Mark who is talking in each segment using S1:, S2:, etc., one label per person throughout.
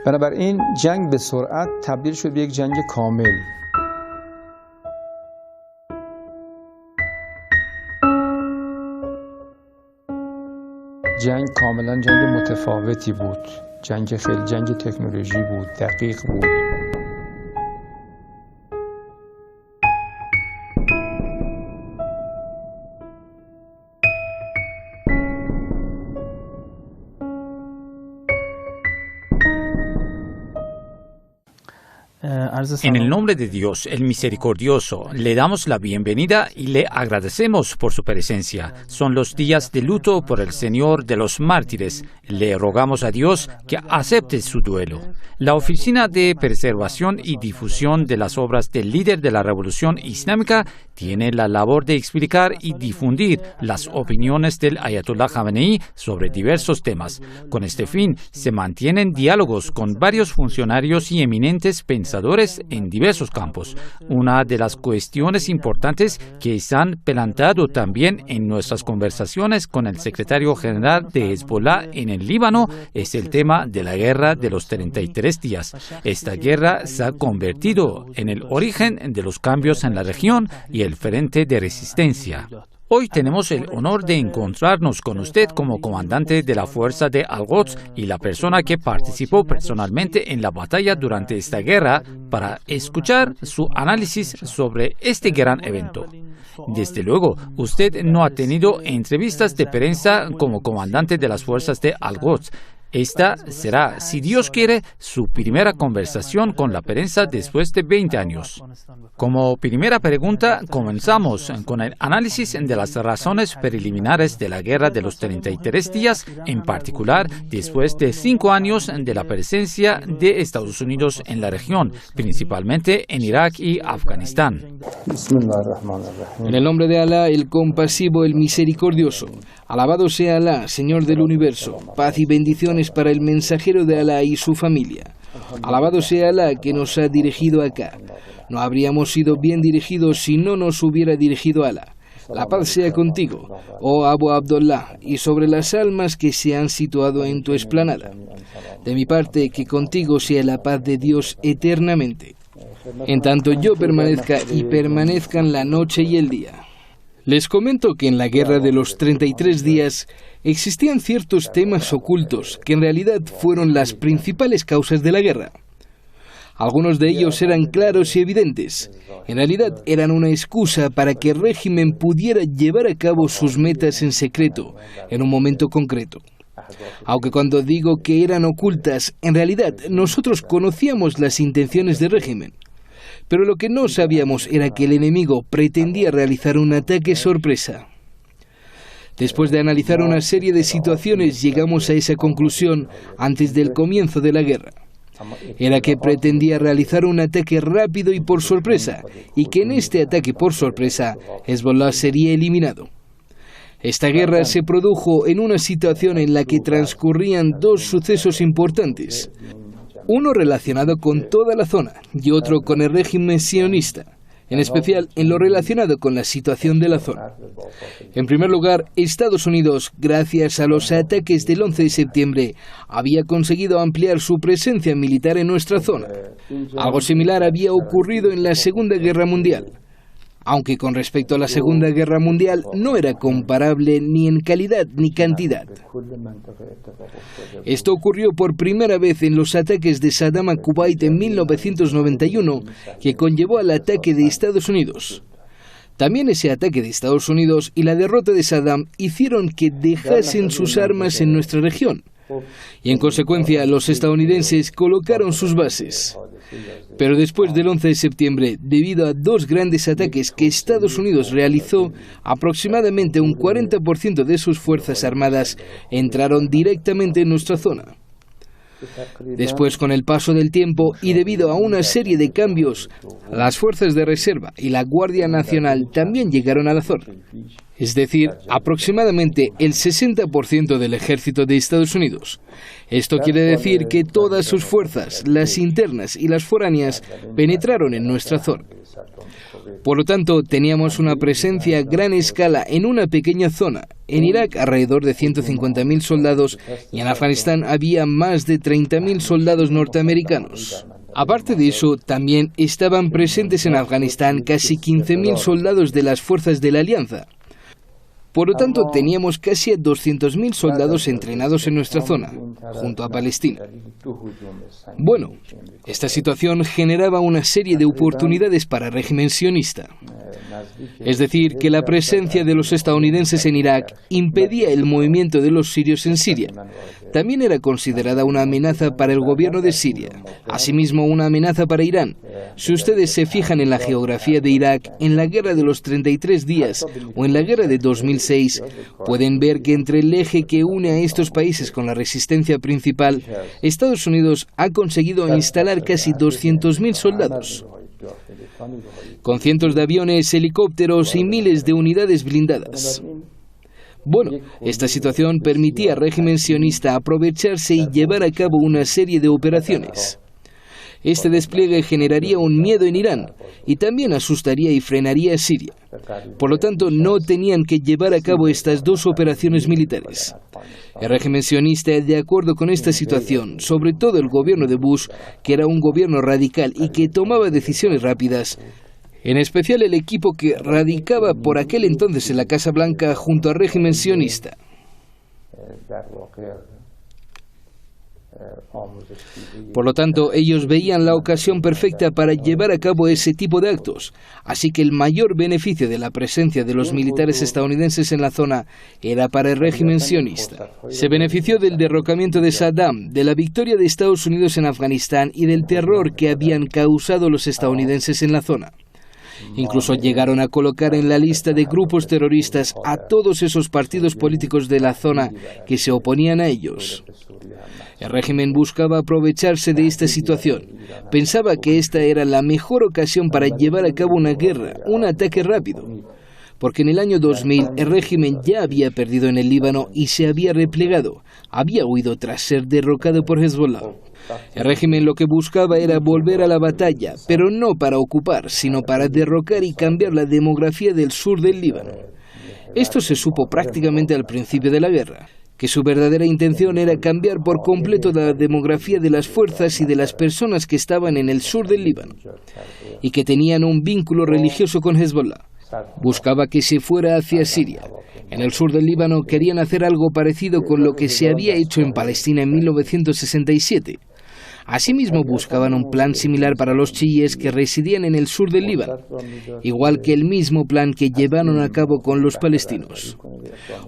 S1: بنابراین جنگ به سرعت تبدیل شد به یک جنگ کامل. جنگ کاملا جنگ متفاوتی بود. جنگ خیلی جنگ تکنولوژی بود، دقیق بود.
S2: En el nombre de Dios, el misericordioso, le damos la bienvenida y le agradecemos por su presencia. Son los días de luto por el Señor de los mártires. Le rogamos a Dios que acepte su duelo. La Oficina de Preservación y Difusión de las Obras del líder de la Revolución Islámica tiene la labor de explicar y difundir las opiniones del Ayatollah Khamenei sobre diversos temas. Con este fin, se mantienen diálogos con varios funcionarios y eminentes pensadores en diversos campos. Una de las cuestiones importantes que se han planteado también en nuestras conversaciones con el secretario general de Hezbollah en el Líbano es el tema de la guerra de los 33 días. Esta guerra se ha convertido en el origen de los cambios en la región y el frente de resistencia. Hoy tenemos el honor de encontrarnos con usted como comandante de la fuerza de Al-Quds y la persona que participó personalmente en la batalla durante esta guerra para escuchar su análisis sobre este gran evento. Desde luego, usted no ha tenido entrevistas de prensa como comandante de las fuerzas de Al-Quds. Esta será, si Dios quiere, su primera conversación con la prensa después de 20 años. Como primera pregunta, comenzamos con el análisis de las razones preliminares de la guerra de los 33 días, en particular después de 5 años de la presencia de Estados Unidos en la región, principalmente en Irak y Afganistán.
S3: En el nombre de Alá, el compasivo, el misericordioso. Alabado sea Alá, Señor del universo. Paz y bendiciones para el mensajero de Alá y su familia. Alabado sea Alá que nos ha dirigido acá. No habríamos sido bien dirigidos si no nos hubiera dirigido Alá. La paz sea contigo, oh Abu Abdullah, y sobre las almas que se han situado en tu explanada. De mi parte, que contigo sea la paz de Dios eternamente. En tanto yo permanezca y permanezcan la noche y el día. Les comento que en la guerra de los 33 días existían ciertos temas ocultos que en realidad fueron las principales causas de la guerra. Algunos de ellos eran claros y evidentes. En realidad eran una excusa para que el régimen pudiera llevar a cabo sus metas en secreto, en un momento concreto. Aunque cuando digo que eran ocultas, en realidad nosotros conocíamos las intenciones del régimen. Pero lo que no sabíamos era que el enemigo pretendía realizar un ataque sorpresa. Después de analizar una serie de situaciones, llegamos a esa conclusión antes del comienzo de la guerra. Era que pretendía realizar un ataque rápido y por sorpresa, y que en este ataque por sorpresa, Hezbollah sería eliminado. Esta guerra se produjo en una situación en la que transcurrían dos sucesos importantes. Uno relacionado con toda la zona y otro con el régimen sionista, en especial en lo relacionado con la situación de la zona. En primer lugar, Estados Unidos, gracias a los ataques del 11 de septiembre, había conseguido ampliar su presencia militar en nuestra zona. Algo similar había ocurrido en la Segunda Guerra Mundial. Aunque con respecto a la Segunda Guerra Mundial no era comparable ni en calidad ni cantidad. Esto ocurrió por primera vez en los ataques de Saddam a Kuwait en 1991, que conllevó al ataque de Estados Unidos. También ese ataque de Estados Unidos y la derrota de Saddam hicieron que dejasen sus armas en nuestra región. Y en consecuencia los estadounidenses colocaron sus bases. Pero después del 11 de septiembre, debido a dos grandes ataques que Estados Unidos realizó, aproximadamente un 40% de sus fuerzas armadas entraron directamente en nuestra zona. Después, con el paso del tiempo y debido a una serie de cambios, las fuerzas de reserva y la Guardia Nacional también llegaron a la zona. Es decir, aproximadamente el 60% del ejército de Estados Unidos. Esto quiere decir que todas sus fuerzas, las internas y las foráneas, penetraron en nuestra zona. Por lo tanto, teníamos una presencia a gran escala en una pequeña zona. En Irak, alrededor de 150.000 soldados, y en Afganistán había más de 30.000 soldados norteamericanos. Aparte de eso, también estaban presentes en Afganistán casi 15.000 soldados de las fuerzas de la Alianza. Por lo tanto, teníamos casi 200.000 soldados entrenados en nuestra zona, junto a Palestina. Bueno, esta situación generaba una serie de oportunidades para el régimen sionista. Es decir, que la presencia de los estadounidenses en Irak impedía el movimiento de los sirios en Siria. También era considerada una amenaza para el gobierno de Siria, asimismo una amenaza para Irán. Si ustedes se fijan en la geografía de Irak, en la guerra de los 33 días o en la guerra de 2006, pueden ver que entre el eje que une a estos países con la resistencia principal, Estados Unidos ha conseguido instalar casi 200.000 soldados, con cientos de aviones, helicópteros y miles de unidades blindadas. Bueno, esta situación permitía al régimen sionista aprovecharse y llevar a cabo una serie de operaciones. Este despliegue generaría un miedo en Irán y también asustaría y frenaría a Siria. Por lo tanto, no tenían que llevar a cabo estas dos operaciones militares. El régimen sionista, de acuerdo con esta situación, sobre todo el gobierno de Bush, que era un gobierno radical y que tomaba decisiones rápidas, en especial el equipo que radicaba por aquel entonces en la Casa Blanca junto al régimen sionista. Por lo tanto, ellos veían la ocasión perfecta para llevar a cabo ese tipo de actos. Así que el mayor beneficio de la presencia de los militares estadounidenses en la zona era para el régimen sionista. Se benefició del derrocamiento de Saddam, de la victoria de Estados Unidos en Afganistán y del terror que habían causado los estadounidenses en la zona. Incluso llegaron a colocar en la lista de grupos terroristas a todos esos partidos políticos de la zona que se oponían a ellos. El régimen buscaba aprovecharse de esta situación. Pensaba que esta era la mejor ocasión para llevar a cabo una guerra, un ataque rápido. Porque en el año 2000 el régimen ya había perdido en el Líbano y se había replegado. Había huido tras ser derrocado por Hezbollah. El régimen lo que buscaba era volver a la batalla, pero no para ocupar, sino para derrocar y cambiar la demografía del sur del Líbano. Esto se supo prácticamente al principio de la guerra, que su verdadera intención era cambiar por completo la demografía de las fuerzas y de las personas que estaban en el sur del Líbano, y que tenían un vínculo religioso con Hezbollah. Buscaba que se fuera hacia Siria. En el sur del Líbano querían hacer algo parecido con lo que se había hecho en Palestina en 1967. Asimismo, buscaban un plan similar para los chiíes que residían en el sur del Líbano, igual que el mismo plan que llevaron a cabo con los palestinos.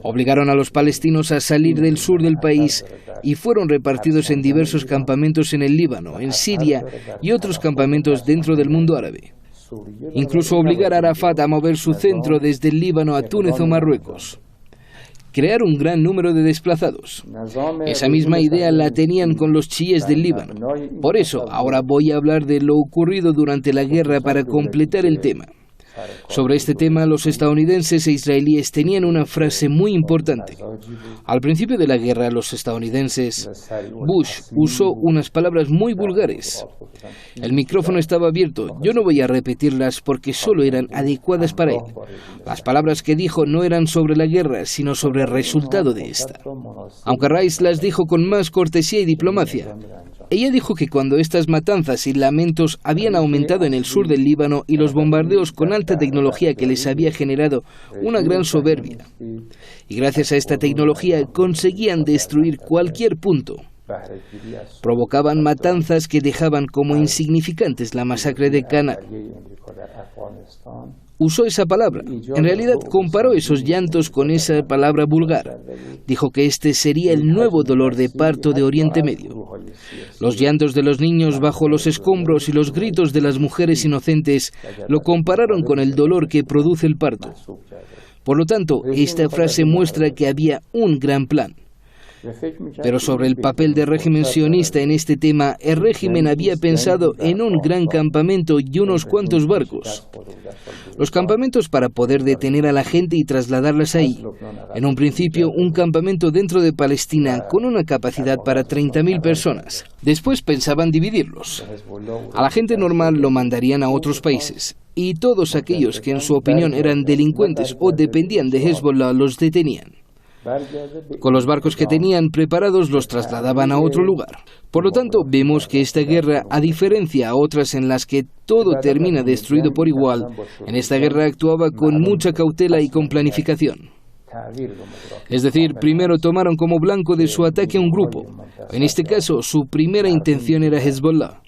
S3: Obligaron a los palestinos a salir del sur del país y fueron repartidos en diversos campamentos en el Líbano, en Siria y otros campamentos dentro del mundo árabe. Incluso obligar a Arafat a mover su centro desde el Líbano a Túnez o Marruecos. Crear un gran número de desplazados. Esa misma idea la tenían con los chiíes del Líbano. Por eso, ahora voy a hablar de lo ocurrido durante la guerra para completar el tema. Sobre este tema, los estadounidenses e israelíes tenían una frase muy importante. Al principio de la guerra, los estadounidenses, Bush usó unas palabras muy vulgares. El micrófono estaba abierto. Yo no voy a repetirlas porque solo eran adecuadas para él. Las palabras que dijo no eran sobre la guerra, sino sobre el resultado de esta. Aunque Rice las dijo con más cortesía y diplomacia. Ella dijo que cuando estas matanzas y lamentos habían aumentado en el sur del Líbano y los bombardeos con alta tecnología que les había generado una gran soberbia, y gracias a esta tecnología conseguían destruir cualquier punto, provocaban matanzas que dejaban como insignificantes la masacre de Cana. Usó esa palabra. En realidad comparó esos llantos con esa palabra vulgar. Dijo que este sería el nuevo dolor de parto de Oriente Medio. Los llantos de los niños bajo los escombros y los gritos de las mujeres inocentes lo compararon con el dolor que produce el parto. Por lo tanto, esta frase muestra que había un gran plan. Pero sobre el papel del régimen sionista en este tema, el régimen había pensado en un gran campamento y unos cuantos barcos. Los campamentos para poder detener a la gente y trasladarlas ahí. En un principio, un campamento dentro de Palestina con una capacidad para 30.000 personas. Después pensaban dividirlos. A la gente normal lo mandarían a otros países. y todos aquellos que en su opinión eran delincuentes o dependían de Hezbollah los detenían. Con los barcos que tenían preparados los trasladaban a otro lugar. Por lo tanto, vemos que esta guerra, a diferencia a otras en las que todo termina destruido por igual, en esta guerra actuaba con mucha cautela y con planificación. Es decir, primero tomaron como blanco de su ataque a un grupo. En este caso, su primera intención era Hezbollah.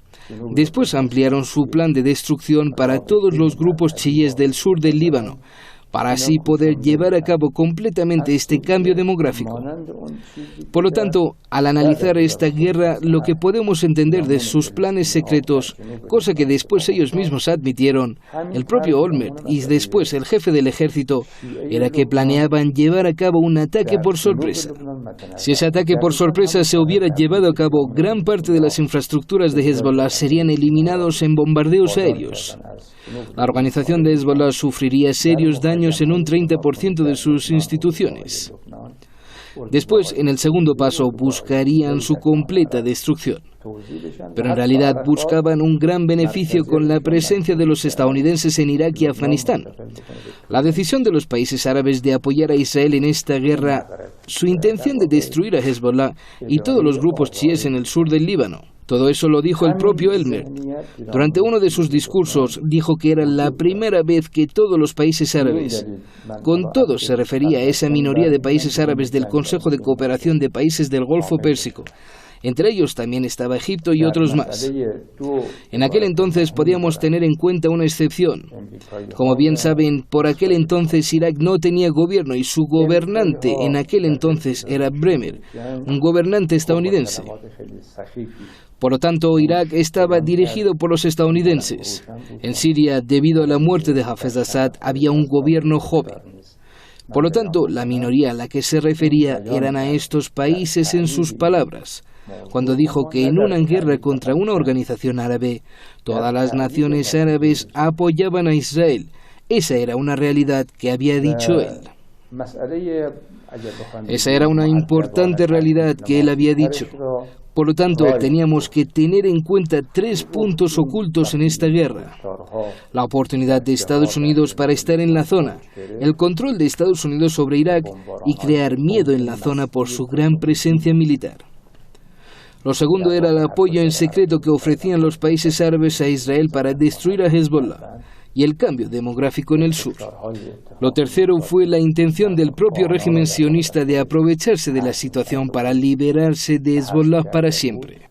S3: Después ampliaron su plan de destrucción para todos los grupos chiíes del sur del Líbano, para así poder llevar a cabo completamente este cambio demográfico. Por lo tanto, al analizar esta guerra, lo que podemos entender de sus planes secretos, cosa que después ellos mismos admitieron, el propio Olmert y después el jefe del ejército, era que planeaban llevar a cabo un ataque por sorpresa. Si ese ataque por sorpresa se hubiera llevado a cabo, gran parte de las infraestructuras de Hezbollah serían eliminados en bombardeos aéreos. La organización de Hezbollah sufriría serios daños en un 30% de sus instituciones. Después, en el segundo paso, buscarían su completa destrucción. Pero en realidad buscaban un gran beneficio con la presencia de los estadounidenses en Irak y Afganistán. La decisión de los países árabes de apoyar a Israel en esta guerra, su intención de destruir a Hezbollah y todos los grupos chiíes en el sur del Líbano. Todo eso lo dijo el propio Olmert. Durante uno de sus discursos dijo que era la primera vez que todos los países árabes, con todos se refería a esa minoría de países árabes del Consejo de Cooperación de Países del Golfo Pérsico. Entre ellos también estaba Egipto y otros más. En aquel entonces podíamos tener en cuenta una excepción. Como bien saben, por aquel entonces Irak no tenía gobierno y su gobernante en aquel entonces era Bremer, un gobernante estadounidense. Por lo tanto, Irak estaba dirigido por los estadounidenses. En Siria, debido a la muerte de Hafez Assad, había un gobierno joven. Por lo tanto, la minoría a la que se refería eran a estos países en sus palabras, cuando dijo que en una guerra contra una organización árabe, todas las naciones árabes apoyaban a Israel. Esa era una realidad que había dicho él. Esa era una importante realidad que él había dicho. Por lo tanto, teníamos que tener en cuenta 3 puntos ocultos en esta guerra. La oportunidad de Estados Unidos para estar en la zona, el control de Estados Unidos sobre Irak y crear miedo en la zona por su gran presencia militar. Lo segundo era el apoyo en secreto que ofrecían los países árabes a Israel para destruir a Hezbollah y el cambio demográfico en el sur. Lo tercero fue la intención del propio régimen sionista de aprovecharse de la situación para liberarse de Hezbollah para siempre.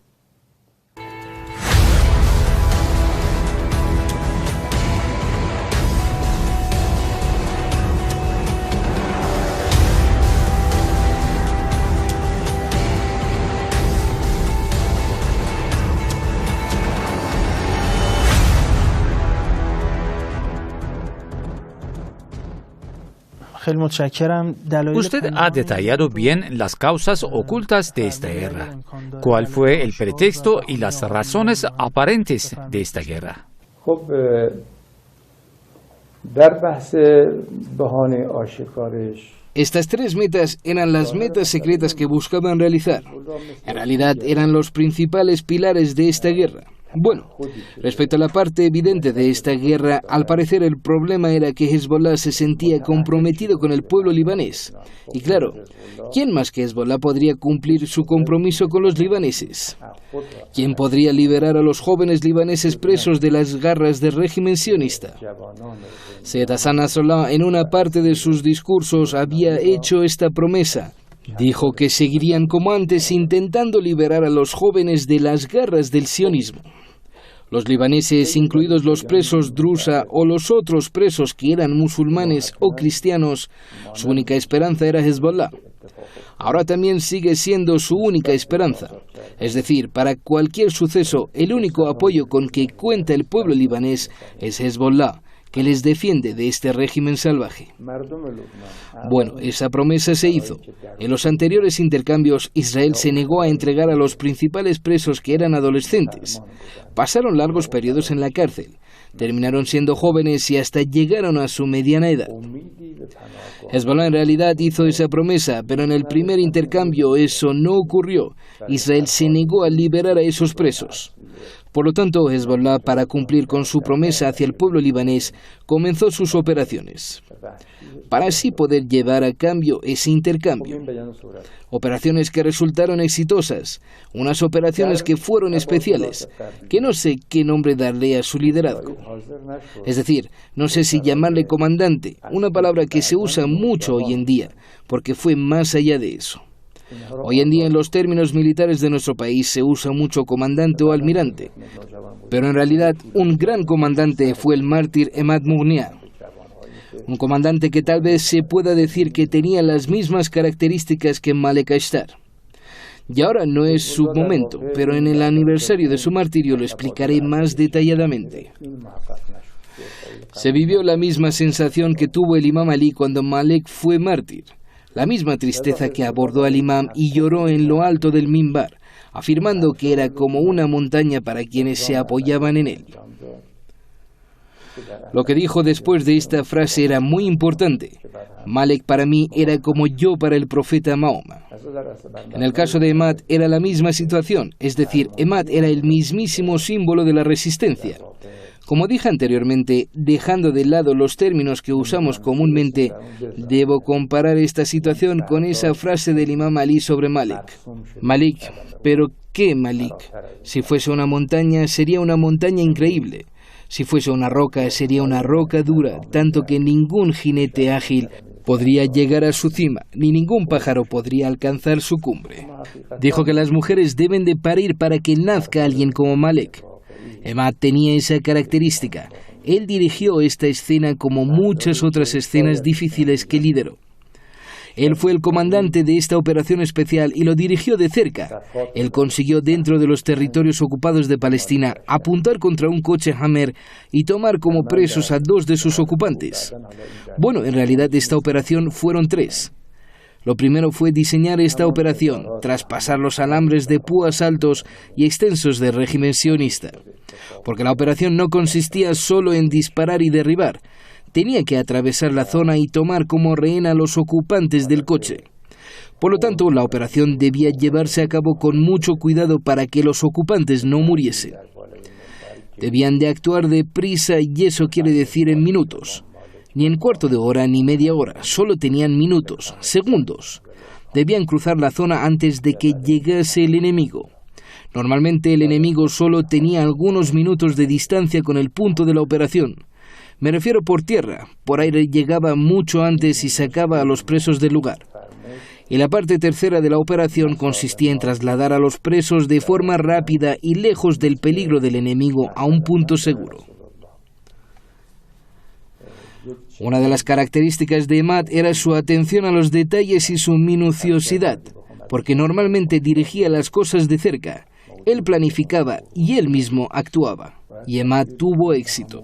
S2: Usted ha detallado bien las causas ocultas de esta guerra. ¿Cuál fue el pretexto y las razones aparentes de esta guerra?
S3: Estas 3 metas eran las metas secretas que buscaban realizar. En realidad eran los principales pilares de esta guerra. Bueno, respecto a la parte evidente de esta guerra, al parecer el problema era que Hezbollah se sentía comprometido con el pueblo libanés. Y claro, ¿quién más que Hezbollah podría cumplir su compromiso con los libaneses? ¿Quién podría liberar a los jóvenes libaneses presos de las garras del régimen sionista? Sayyid Hassan Nasrallah en una parte de sus discursos había hecho esta promesa. Dijo que seguirían como antes intentando liberar a los jóvenes de las garras del sionismo. Los libaneses, incluidos los presos drusa o los otros presos que eran musulmanes o cristianos, su única esperanza era Hezbollah. Ahora también sigue siendo su única esperanza. Es decir, para cualquier suceso, el único apoyo con que cuenta el pueblo libanés es Hezbollah, que les defiende de este régimen salvaje. Bueno, esa promesa se hizo. En los anteriores intercambios, Israel se negó a entregar a los principales presos que eran adolescentes. Pasaron largos periodos en la cárcel, terminaron siendo jóvenes y hasta llegaron a su mediana edad. Hezbollah en realidad hizo esa promesa, pero en el primer intercambio eso no ocurrió. Israel se negó a liberar a esos presos. Por lo tanto, Hezbollah, para cumplir con su promesa hacia el pueblo libanés, comenzó sus operaciones, para así poder llevar a cambio ese intercambio. Operaciones que resultaron exitosas, unas operaciones que fueron especiales, que no sé qué nombre darle a su liderazgo. Es decir, no sé si llamarle comandante, una palabra que se usa mucho hoy en día, porque fue más allá de eso. Hoy en día en los términos militares de nuestro país se usa mucho comandante o almirante, pero en realidad un gran comandante fue el mártir Emad Mughniyeh, un comandante que tal vez se pueda decir que tenía las mismas características que Malek Ashtar. Y ahora no es su momento, pero en el aniversario de su martirio lo explicaré más detalladamente. Se vivió la misma sensación que tuvo el imam Ali cuando Malek fue mártir. La misma tristeza que abordó al imam y lloró en lo alto del minbar, afirmando que era como una montaña para quienes se apoyaban en él. Lo que dijo después de esta frase era muy importante. Malek para mí era como yo para el profeta Mahoma. En el caso de Emad era la misma situación, es decir, Emad era el mismísimo símbolo de la resistencia. Como dije anteriormente, dejando de lado los términos que usamos comúnmente, debo comparar esta situación con esa frase del imam Ali sobre Malik. Malik, ¿pero qué Malik? Si fuese una montaña, sería una montaña increíble. Si fuese una roca, sería una roca dura, tanto que ningún jinete ágil podría llegar a su cima, ni ningún pájaro podría alcanzar su cumbre. Dijo que las mujeres deben de parir para que nazca alguien como Malek. Emad tenía esa característica. Él dirigió esta escena como muchas otras escenas difíciles que lideró. Él fue el comandante de esta operación especial y lo dirigió de cerca. Él consiguió dentro de los territorios ocupados de Palestina apuntar contra un coche Hammer y tomar como presos a 2 de sus ocupantes. Bueno, en realidad esta operación fueron 3. Lo primero fue diseñar esta operación, traspasar los alambres de púas altos y extensos del régimen sionista. Porque la operación no consistía solo en disparar y derribar. Tenía que atravesar la zona y tomar como rehén a los ocupantes del coche. Por lo tanto, la operación debía llevarse a cabo con mucho cuidado para que los ocupantes no muriesen. Debían de actuar deprisa y eso quiere decir en minutos. Ni en cuarto de hora ni media hora, solo tenían minutos, segundos. Debían cruzar la zona antes de que llegase el enemigo. Normalmente el enemigo solo tenía algunos minutos de distancia con el punto de la operación. Me refiero por tierra, por aire llegaba mucho antes y sacaba a los presos del lugar. Y la parte tercera de la operación consistía en trasladar a los presos de forma rápida y lejos del peligro del enemigo a un punto seguro. Una de las características de Emad era su atención a los detalles y su minuciosidad, porque normalmente dirigía las cosas de cerca. Él planificaba y él mismo actuaba. Y Emad tuvo éxito.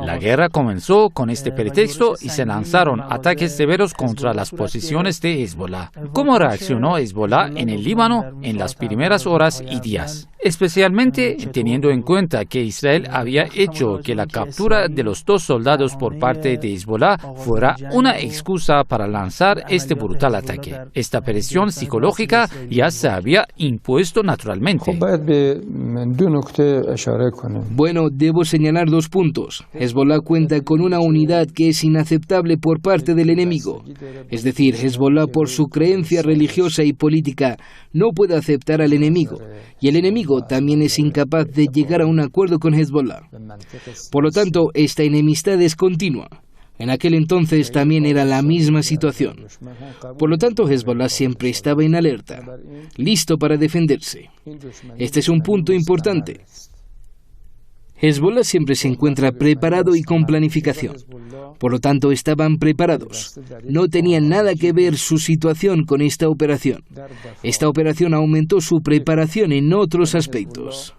S2: La guerra comenzó con este pretexto y se lanzaron ataques severos contra las posiciones de Hezbollah. ¿Cómo reaccionó Hezbollah en el Líbano en las primeras horas y días? Especialmente teniendo en cuenta que Israel había hecho que la captura de los 2 soldados por parte de Hezbollah fuera una excusa para lanzar este brutal ataque. Esta presión psicológica ya se había impuesto naturalmente.
S3: Bueno, debo señalar 2 puntos. Hezbollah cuenta con una unidad que es inaceptable por parte del enemigo. Es decir, Hezbollah por su creencia religiosa y política no puede aceptar al enemigo. Y el enemigo también es incapaz de llegar a un acuerdo con Hezbollah. Por lo tanto, esta enemistad es continua. En aquel entonces también era la misma situación. Por lo tanto, Hezbollah siempre estaba en alerta, listo para defenderse. Este es un punto importante. Hezbollah siempre se encuentra preparado y con planificación. Por lo tanto, estaban preparados. No tenía nada que ver su situación con esta operación. Esta operación aumentó su preparación en otros aspectos.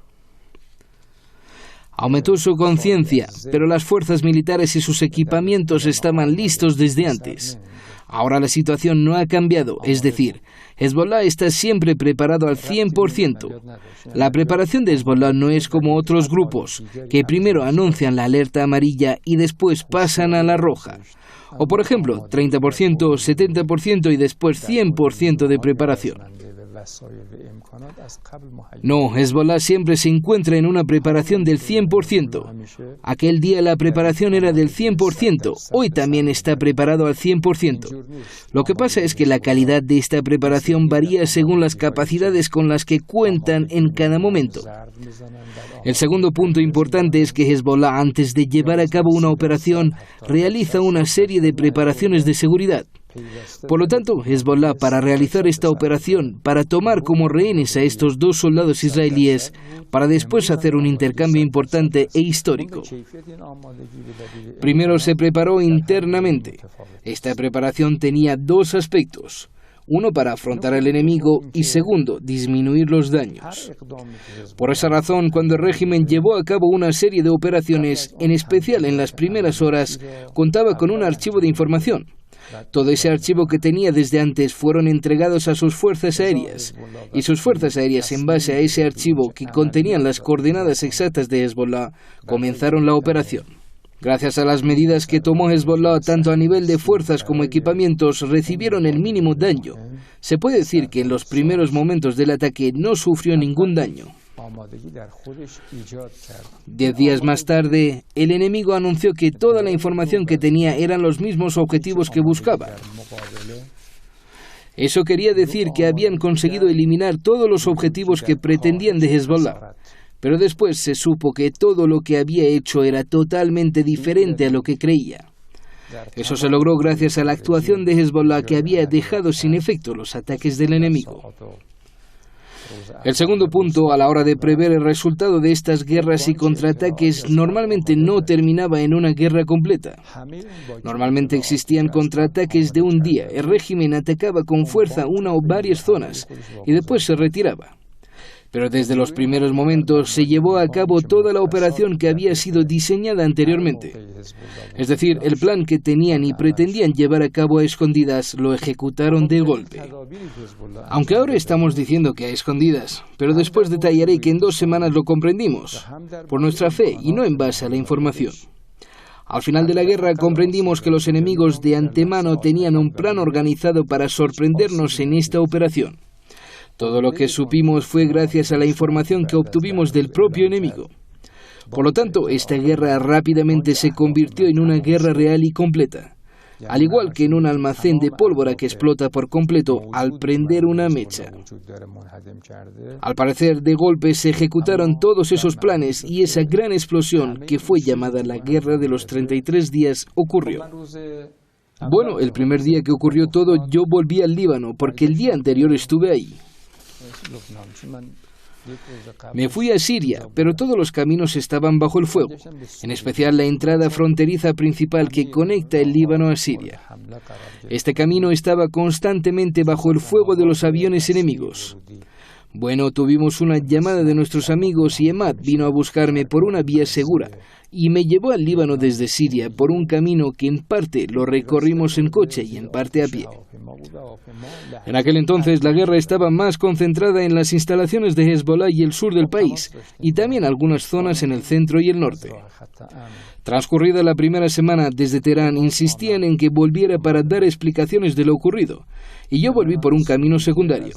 S3: Aumentó su conciencia, pero las fuerzas militares y sus equipamientos estaban listos desde antes. Ahora la situación no ha cambiado, es decir, Hezbollah está siempre preparado al 100%. La preparación de Hezbollah no es como otros grupos, que primero anuncian la alerta amarilla y después pasan a la roja. O por ejemplo, 30%, 70% y después 100% de preparación. No, Hezbollah siempre se encuentra en una preparación del 100%. Aquel día la preparación era del 100%, hoy también está preparado al 100%. Lo que pasa es que la calidad de esta preparación varía según las capacidades con las que cuentan en cada momento. El segundo punto importante es que Hezbollah, antes de llevar a cabo una operación, realiza una serie de preparaciones de seguridad. Por lo tanto, Hezbollah, para realizar esta operación, para tomar como rehenes a estos 2 soldados israelíes, para después hacer un intercambio importante e histórico. Primero se preparó internamente. Esta preparación tenía 2 aspectos. Uno, para afrontar al enemigo, y segundo, disminuir los daños. Por esa razón, cuando el régimen llevó a cabo una serie de operaciones, en especial en las primeras horas, contaba con un archivo de información. Todo ese archivo que tenía desde antes fueron entregados a sus fuerzas aéreas, y sus fuerzas aéreas, en base a ese archivo que contenían las coordenadas exactas de Hezbollah, comenzaron la operación. Gracias a las medidas que tomó Hezbollah, tanto a nivel de fuerzas como equipamientos, recibieron el mínimo daño. Se puede decir que en los primeros momentos del ataque no sufrió ningún daño. 10 días más tarde, el enemigo anunció que toda la información que tenía eran los mismos objetivos que buscaba. Eso quería decir que habían conseguido eliminar todos los objetivos que pretendían de Hezbollah. Pero después se supo que todo lo que había hecho era totalmente diferente a lo que creía. Eso se logró gracias a la actuación de Hezbollah, que había dejado sin efecto los ataques del enemigo. El segundo punto, a la hora de prever el resultado de estas guerras y contraataques, normalmente no terminaba en una guerra completa. Normalmente existían contraataques de un día. El régimen atacaba con fuerza una o varias zonas y después se retiraba. Pero desde los primeros momentos se llevó a cabo toda la operación que había sido diseñada anteriormente. Es decir, el plan que tenían y pretendían llevar a cabo a escondidas lo ejecutaron de golpe. Aunque ahora estamos diciendo que a escondidas, pero después detallaré que en 2 semanas lo comprendimos, por nuestra fe y no en base a la información. Al final de la guerra comprendimos que los enemigos de antemano tenían un plan organizado para sorprendernos en esta operación. Todo lo que supimos fue gracias a la información que obtuvimos del propio enemigo. Por lo tanto, esta guerra rápidamente se convirtió en una guerra real y completa, al igual que en un almacén de pólvora que explota por completo al prender una mecha. Al parecer, de golpe se ejecutaron todos esos planes y esa gran explosión, que fue llamada la Guerra de los 33 días, ocurrió. Bueno, el primer día que ocurrió todo, yo volví al Líbano, porque el día anterior estuve ahí. Me fui a Siria, pero todos los caminos estaban bajo el fuego, en especial la entrada fronteriza principal que conecta el Líbano a Siria. Este camino estaba constantemente bajo el fuego de los aviones enemigos. Bueno, tuvimos una llamada de nuestros amigos y Emad vino a buscarme por una vía segura y me llevó al Líbano desde Siria por un camino que en parte lo recorrimos en coche y en parte a pie. En aquel entonces la guerra estaba más concentrada en las instalaciones de Hezbollah y el sur del país, y también algunas zonas en el centro y el norte. Transcurrida la primera semana, desde Teherán insistían en que volviera para dar explicaciones de lo ocurrido, y yo volví por un camino secundario.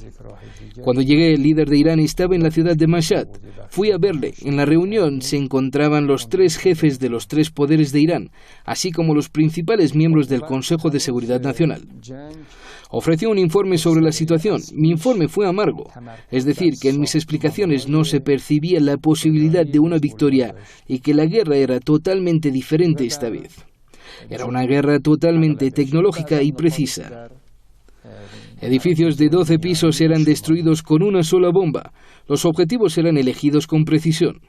S3: Cuando llegué, el líder de Irán estaba en la ciudad de Mashhad. Fui a verle. En la reunión se encontraban los 3 jefes de los 3 poderes de Irán, así como los principales miembros del Consejo de Seguridad Nacional. Ofreció un informe sobre la situación. Mi informe fue amargo, es decir, que en mis explicaciones no se percibía la posibilidad de una victoria y que la guerra era totalmente diferente esta vez. Era una guerra totalmente tecnológica y precisa. Edificios de 12 pisos eran destruidos con una sola bomba. Los objetivos eran elegidos con precisión.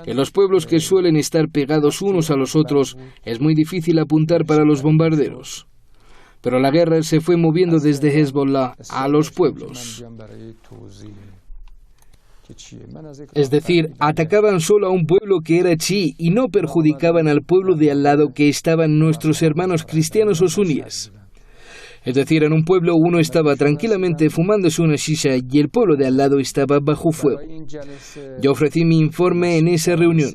S3: En los pueblos que suelen estar pegados unos a los otros, es muy difícil apuntar para los bombarderos. Pero la guerra se fue moviendo desde Hezbollah a los pueblos. Es decir, atacaban solo a un pueblo que era chií y no perjudicaban al pueblo de al lado que estaban nuestros hermanos cristianos o suníes. Es decir, en un pueblo uno estaba tranquilamente fumándose una shisha y el pueblo de al lado estaba bajo fuego. Yo ofrecí mi informe en esa reunión.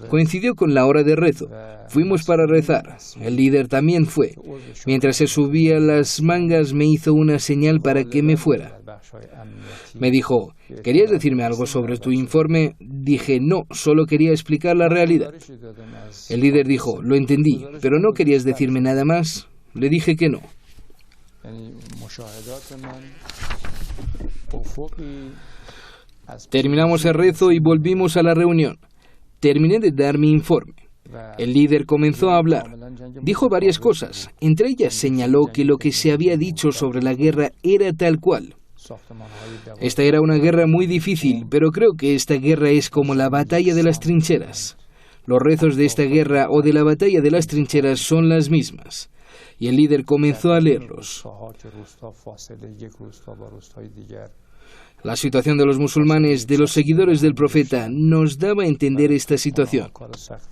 S3: Coincidió con la hora de rezo. Fuimos para rezar. El líder también fue. Mientras se subía las mangas me hizo una señal para que me fuera. Me dijo, ¿querías decirme algo sobre tu informe? Dije, no, solo quería explicar la realidad. El líder dijo, lo entendí, pero ¿no querías decirme nada más? Le dije que no. Terminamos el rezo y volvimos a la reunión. Terminé de dar mi informe. El líder comenzó a hablar. Dijo varias cosas. Entre ellas señaló que lo que se había dicho sobre la guerra era tal cual. Esta era una guerra muy difícil, pero creo que esta guerra es como la batalla de las trincheras. Los rezos de esta guerra o de la batalla de las trincheras son las mismas. Y el líder comenzó a leerlos. La situación de los musulmanes, de los seguidores del profeta, nos daba a entender esta situación.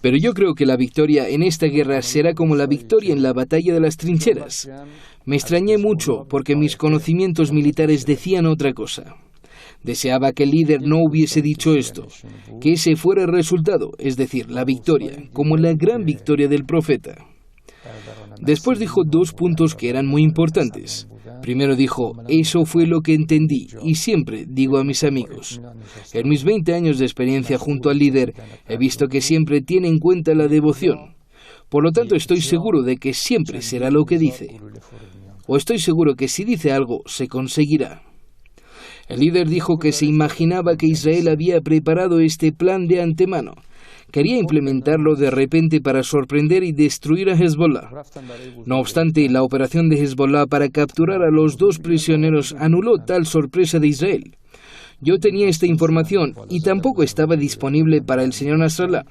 S3: Pero yo creo que la victoria en esta guerra será como la victoria en la batalla de las trincheras. Me extrañé mucho porque mis conocimientos militares decían otra cosa. Deseaba que el líder no hubiese dicho esto, que ese fuera el resultado, es decir, la victoria, como la gran victoria del profeta. Después dijo dos puntos que eran muy importantes. Primero dijo, eso fue lo que entendí, y siempre digo a mis amigos, en mis 20 años de experiencia junto al líder, he visto que siempre tiene en cuenta la devoción. Por lo tanto, estoy seguro de que siempre será lo que dice. O estoy seguro que si dice algo, se conseguirá. El líder dijo que se imaginaba que Israel había preparado este plan de antemano. Quería implementarlo de repente para sorprender y destruir a Hezbollah. No obstante, la operación de Hezbollah para capturar a los dos prisioneros anuló tal sorpresa de Israel. Yo tenía esta información y tampoco estaba disponible para el señor Nasrallah.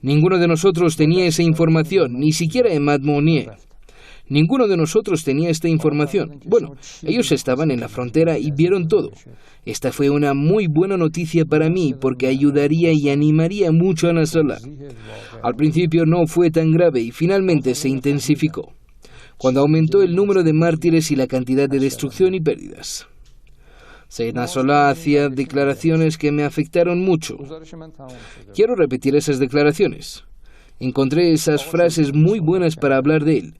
S3: Ninguno de nosotros tenía esa información, ni siquiera Emad Mounier. Ninguno de nosotros tenía esta información. Bueno, ellos estaban en la frontera y vieron todo. Esta fue una muy buena noticia para mí porque ayudaría y animaría mucho a Nasrallah. Al principio no fue tan grave y finalmente se intensificó, cuando aumentó el número de mártires y la cantidad de destrucción y pérdidas. Sayyid Nasrallah hacía declaraciones que me afectaron mucho. Quiero repetir esas declaraciones. Encontré esas frases muy buenas para hablar de él.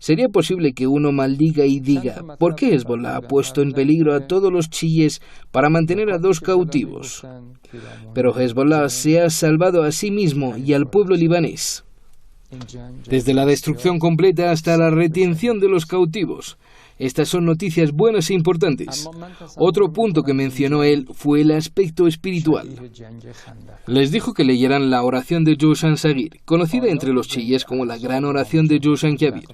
S3: Sería posible que uno maldiga y diga, ¿por qué Hezbollah ha puesto en peligro a todos los chiíes para mantener a dos cautivos? Pero Hezbollah se ha salvado a sí mismo y al pueblo libanés. Desde la destrucción completa hasta la retención de los cautivos. Estas son noticias buenas e importantes. Otro punto que mencionó él fue el aspecto espiritual. Les dijo que leyeran la oración de Joshan Sagir, conocida entre los chiíes como la gran oración de Joshan Kabir.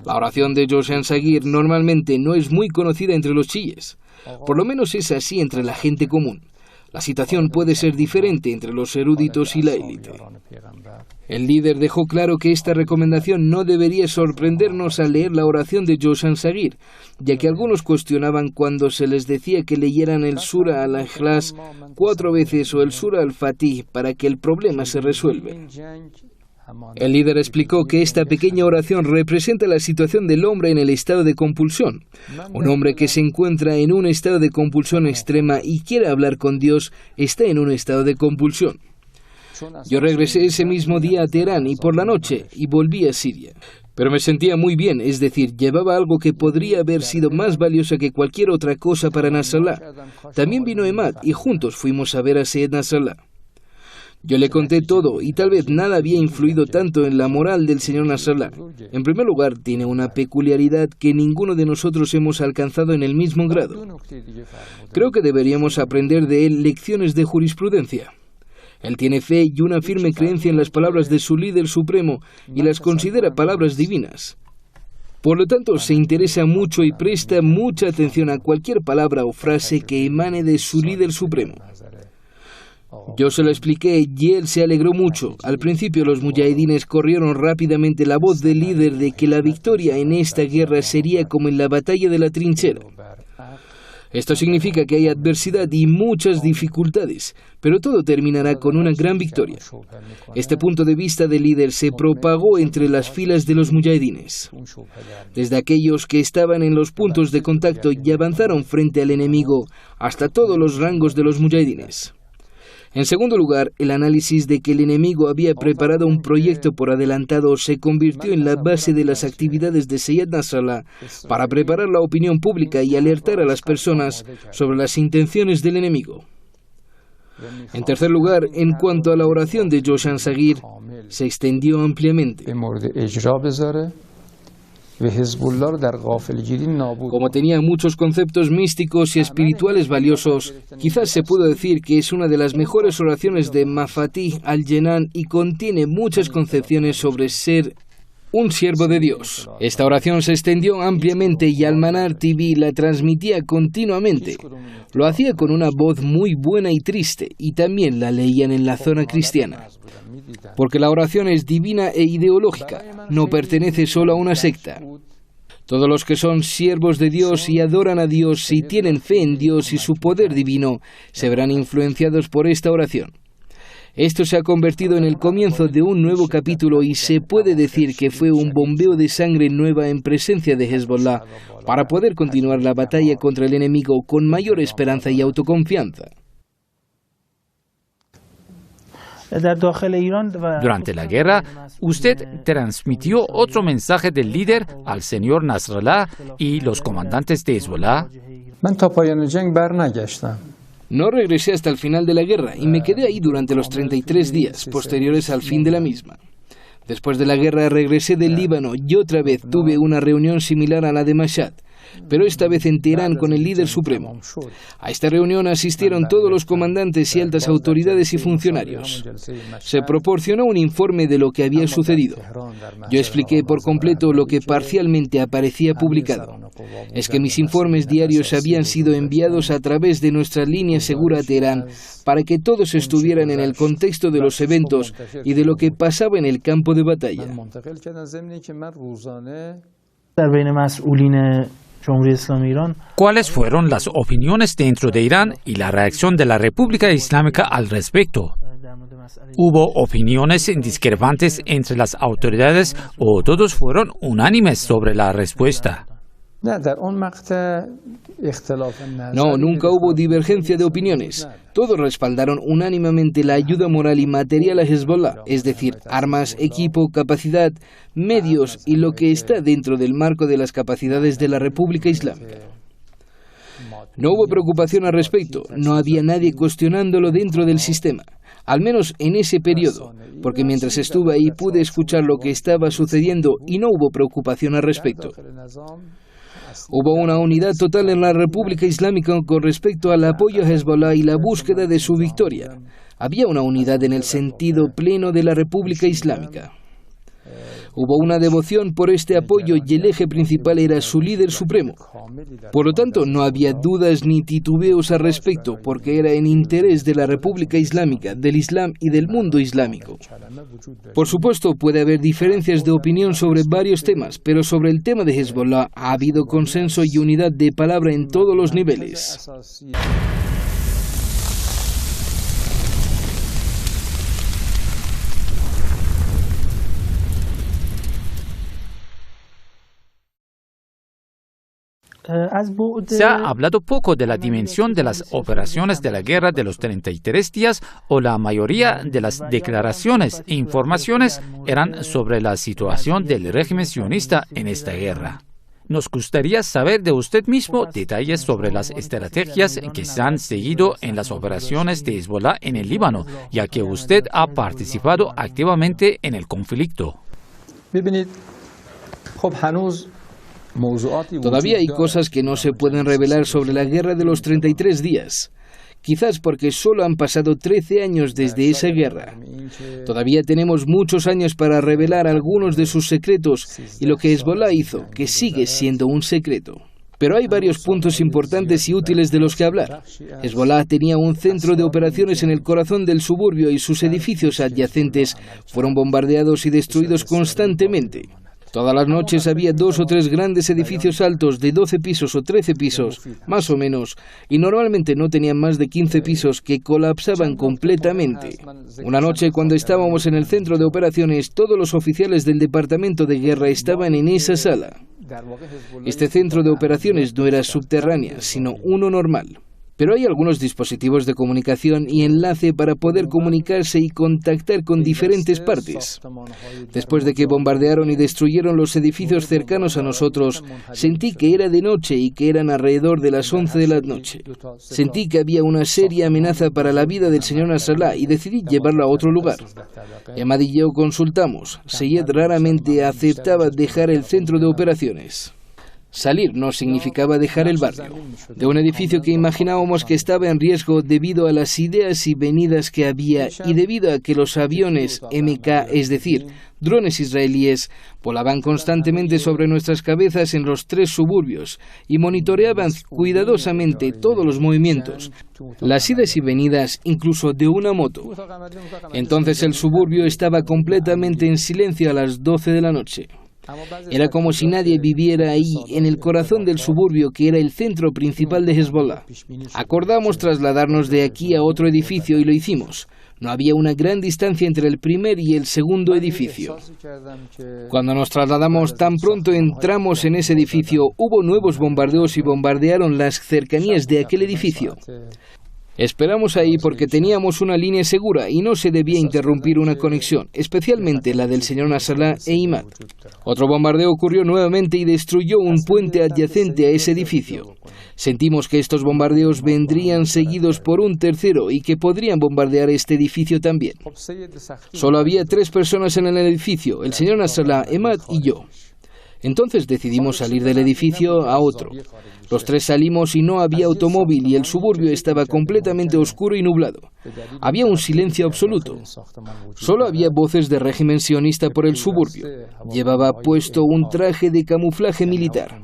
S3: La oración de Joshan Sagir normalmente no es muy conocida entre los chiíes. Por lo menos es así entre la gente común. La situación puede ser diferente entre los eruditos y la élite. El líder dejó claro que esta recomendación no debería sorprendernos al leer la oración de Joshan Sagir, ya que algunos cuestionaban cuando se les decía que leyeran el Sura al-Ikhlas 4 veces o el Sura al-Fatih para que el problema se resuelva. El líder explicó que esta pequeña oración representa la situación del hombre en el estado de compulsión. Un hombre que se encuentra en un estado de compulsión extrema y quiere hablar con Dios está en un estado de compulsión. Yo regresé ese mismo día a Teherán y por la noche y volví a Siria. Pero me sentía muy bien, es decir, llevaba algo que podría haber sido más valioso que cualquier otra cosa para Nasrallah. También vino Emad y juntos fuimos a ver a Sayyid Nasrallah. Yo le conté todo y tal vez nada había influido tanto en la moral del señor Nasrallah. En primer lugar, tiene una peculiaridad que ninguno de nosotros hemos alcanzado en el mismo grado. Creo que deberíamos aprender de él lecciones de jurisprudencia. Él tiene fe y una firme creencia en las palabras de su líder supremo y las considera palabras divinas. Por lo tanto, se interesa mucho y presta mucha atención a cualquier palabra o frase que emane de su líder supremo. Yo se lo expliqué y él se alegró mucho. Al principio los mujahidines corrieron rápidamente la voz del líder de que la victoria en esta guerra sería como en la batalla de la trinchera. Esto significa que hay adversidad y muchas dificultades, pero todo terminará con una gran victoria. Este punto de vista del líder se propagó entre las filas de los mujahidines, desde aquellos que estaban en los puntos de contacto y avanzaron frente al enemigo hasta todos los rangos de los mujahidines. En segundo lugar, el análisis de que el enemigo había preparado un proyecto por adelantado se convirtió en la base de las actividades de Seyyed Nasrallah para preparar la opinión pública y alertar a las personas sobre las intenciones del enemigo. En tercer lugar, en cuanto a la oración de Joshan Saghir, se extendió ampliamente. Como tenía muchos conceptos místicos y espirituales valiosos, quizás se pudo decir que es una de las mejores oraciones de Mafatih al-Jenan y contiene muchas concepciones sobre ser un siervo de Dios. Esta oración se extendió ampliamente y Al-Manar TV la transmitía continuamente. Lo hacía con una voz muy buena y triste, y también la leían en la zona cristiana. Porque la oración es divina e ideológica, no pertenece solo a una secta. Todos los que son siervos de Dios y adoran a Dios y tienen fe en Dios y su poder divino, se verán influenciados por esta oración. Esto se ha convertido en el comienzo de un nuevo capítulo y se puede decir que fue un bombeo de sangre nueva en presencia de Hezbollah para poder continuar la batalla contra el enemigo con mayor esperanza y autoconfianza.
S2: Durante la guerra, usted transmitió otro mensaje del líder al señor Nasrallah y los comandantes de Hezbollah.
S3: No regresé hasta el final de la guerra y me quedé ahí durante los 33 días posteriores al fin de la misma. Después de la guerra regresé del Líbano y otra vez tuve una reunión similar a la de Mashhad, pero esta vez en Teherán con el líder supremo. A esta reunión asistieron todos los comandantes y altas autoridades y funcionarios. Se proporcionó un informe de lo que había sucedido. Yo expliqué por completo lo que parcialmente aparecía publicado. Es que mis informes diarios habían sido enviados a través de nuestra línea segura a Teherán para que todos estuvieran en el contexto de los eventos y de lo que pasaba en el campo de batalla.
S2: ¿Cuáles fueron las opiniones dentro de Irán y la reacción de la República Islámica al respecto? ¿Hubo opiniones discrepantes entre las autoridades o todos fueron unánimes sobre la respuesta?
S3: No, nunca hubo divergencia de opiniones. Todos respaldaron unánimemente la ayuda moral y material a Hezbollah, es decir, armas, equipo, capacidad, medios y lo que está dentro del marco de las capacidades de la República Islámica. No hubo preocupación al respecto, no había nadie cuestionándolo dentro del sistema, al menos en ese periodo, porque mientras estuve ahí pude escuchar lo que estaba sucediendo y no hubo preocupación al respecto. Hubo una unidad total en la República Islámica con respecto al apoyo a Hezbollah y la búsqueda de su victoria. Había una unidad en el sentido pleno de la República Islámica. Hubo una devoción por este apoyo y el eje principal era su líder supremo. Por lo tanto, no había dudas ni titubeos al respecto, porque era en interés de la República Islámica, del Islam y del mundo islámico. Por supuesto, puede haber diferencias de opinión sobre varios temas, pero sobre el tema de Hezbollah ha habido consenso y unidad de palabra en todos los niveles.
S2: Se ha hablado poco de la dimensión de las operaciones de la guerra de los 33 días o la mayoría de las declaraciones e informaciones eran sobre la situación del régimen sionista en esta guerra. Nos gustaría saber de usted mismo detalles sobre las estrategias que se han seguido en las operaciones de Hezbollah en el Líbano, ya que usted ha participado activamente en el conflicto.
S3: Todavía hay cosas que no se pueden revelar sobre la guerra de los 33 días. Quizás porque solo han pasado 13 años desde esa guerra. Todavía tenemos muchos años para revelar algunos de sus secretos y lo que Hezbollah hizo, que sigue siendo un secreto. Pero hay varios puntos importantes y útiles de los que hablar. Hezbollah tenía un centro de operaciones en el corazón del suburbio y sus edificios adyacentes fueron bombardeados y destruidos constantemente. Todas las noches había 2 o 3 grandes edificios altos de 12 pisos o 13 pisos, más o menos, y normalmente no tenían más de 15 pisos que colapsaban completamente. Una noche, cuando estábamos en el centro de operaciones, todos los oficiales del departamento de guerra estaban en esa sala. Este centro de operaciones no era subterráneo, sino uno normal. Pero hay algunos dispositivos de comunicación y enlace para poder comunicarse y contactar con diferentes partes. Después de que bombardearon y destruyeron los edificios cercanos a nosotros, sentí que era de noche y que eran alrededor de las 11 de la noche. Sentí que había una seria amenaza para la vida del señor Nasrallah y decidí llevarlo a otro lugar. Ahmad y yo consultamos. Seyed raramente aceptaba dejar el centro de operaciones. Salir no significaba dejar el barrio, de un edificio que imaginábamos que estaba en riesgo debido a las ideas y venidas que había y debido a que los aviones MK, es decir, drones israelíes, volaban constantemente sobre nuestras cabezas en los 3 suburbios y monitoreaban cuidadosamente todos los movimientos, las idas y venidas incluso de una moto. Entonces el suburbio estaba completamente en silencio a las 12 de la noche. Era como si nadie viviera ahí, en el corazón del suburbio que era el centro principal de Hezbollah. Acordamos trasladarnos de aquí a otro edificio y lo hicimos. No había una gran distancia entre el primer y el segundo edificio. Cuando nos trasladamos, tan pronto entramos en ese edificio, hubo nuevos bombardeos y bombardearon las cercanías de aquel edificio. Esperamos ahí porque teníamos una línea segura y no se debía interrumpir una conexión, especialmente la del señor Nasrallah e Ahmad. Otro bombardeo ocurrió nuevamente y destruyó un puente adyacente a ese edificio. Sentimos que estos bombardeos vendrían seguidos por un tercero y que podrían bombardear este edificio también. Solo había 3 personas en el edificio, el señor Nasrallah, Ahmad y yo. Entonces decidimos salir del edificio a otro. Los 3 salimos y no había automóvil y el suburbio estaba completamente oscuro y nublado. Había un silencio absoluto. Solo había voces de régimen sionista por el suburbio. Llevaba puesto un traje de camuflaje militar.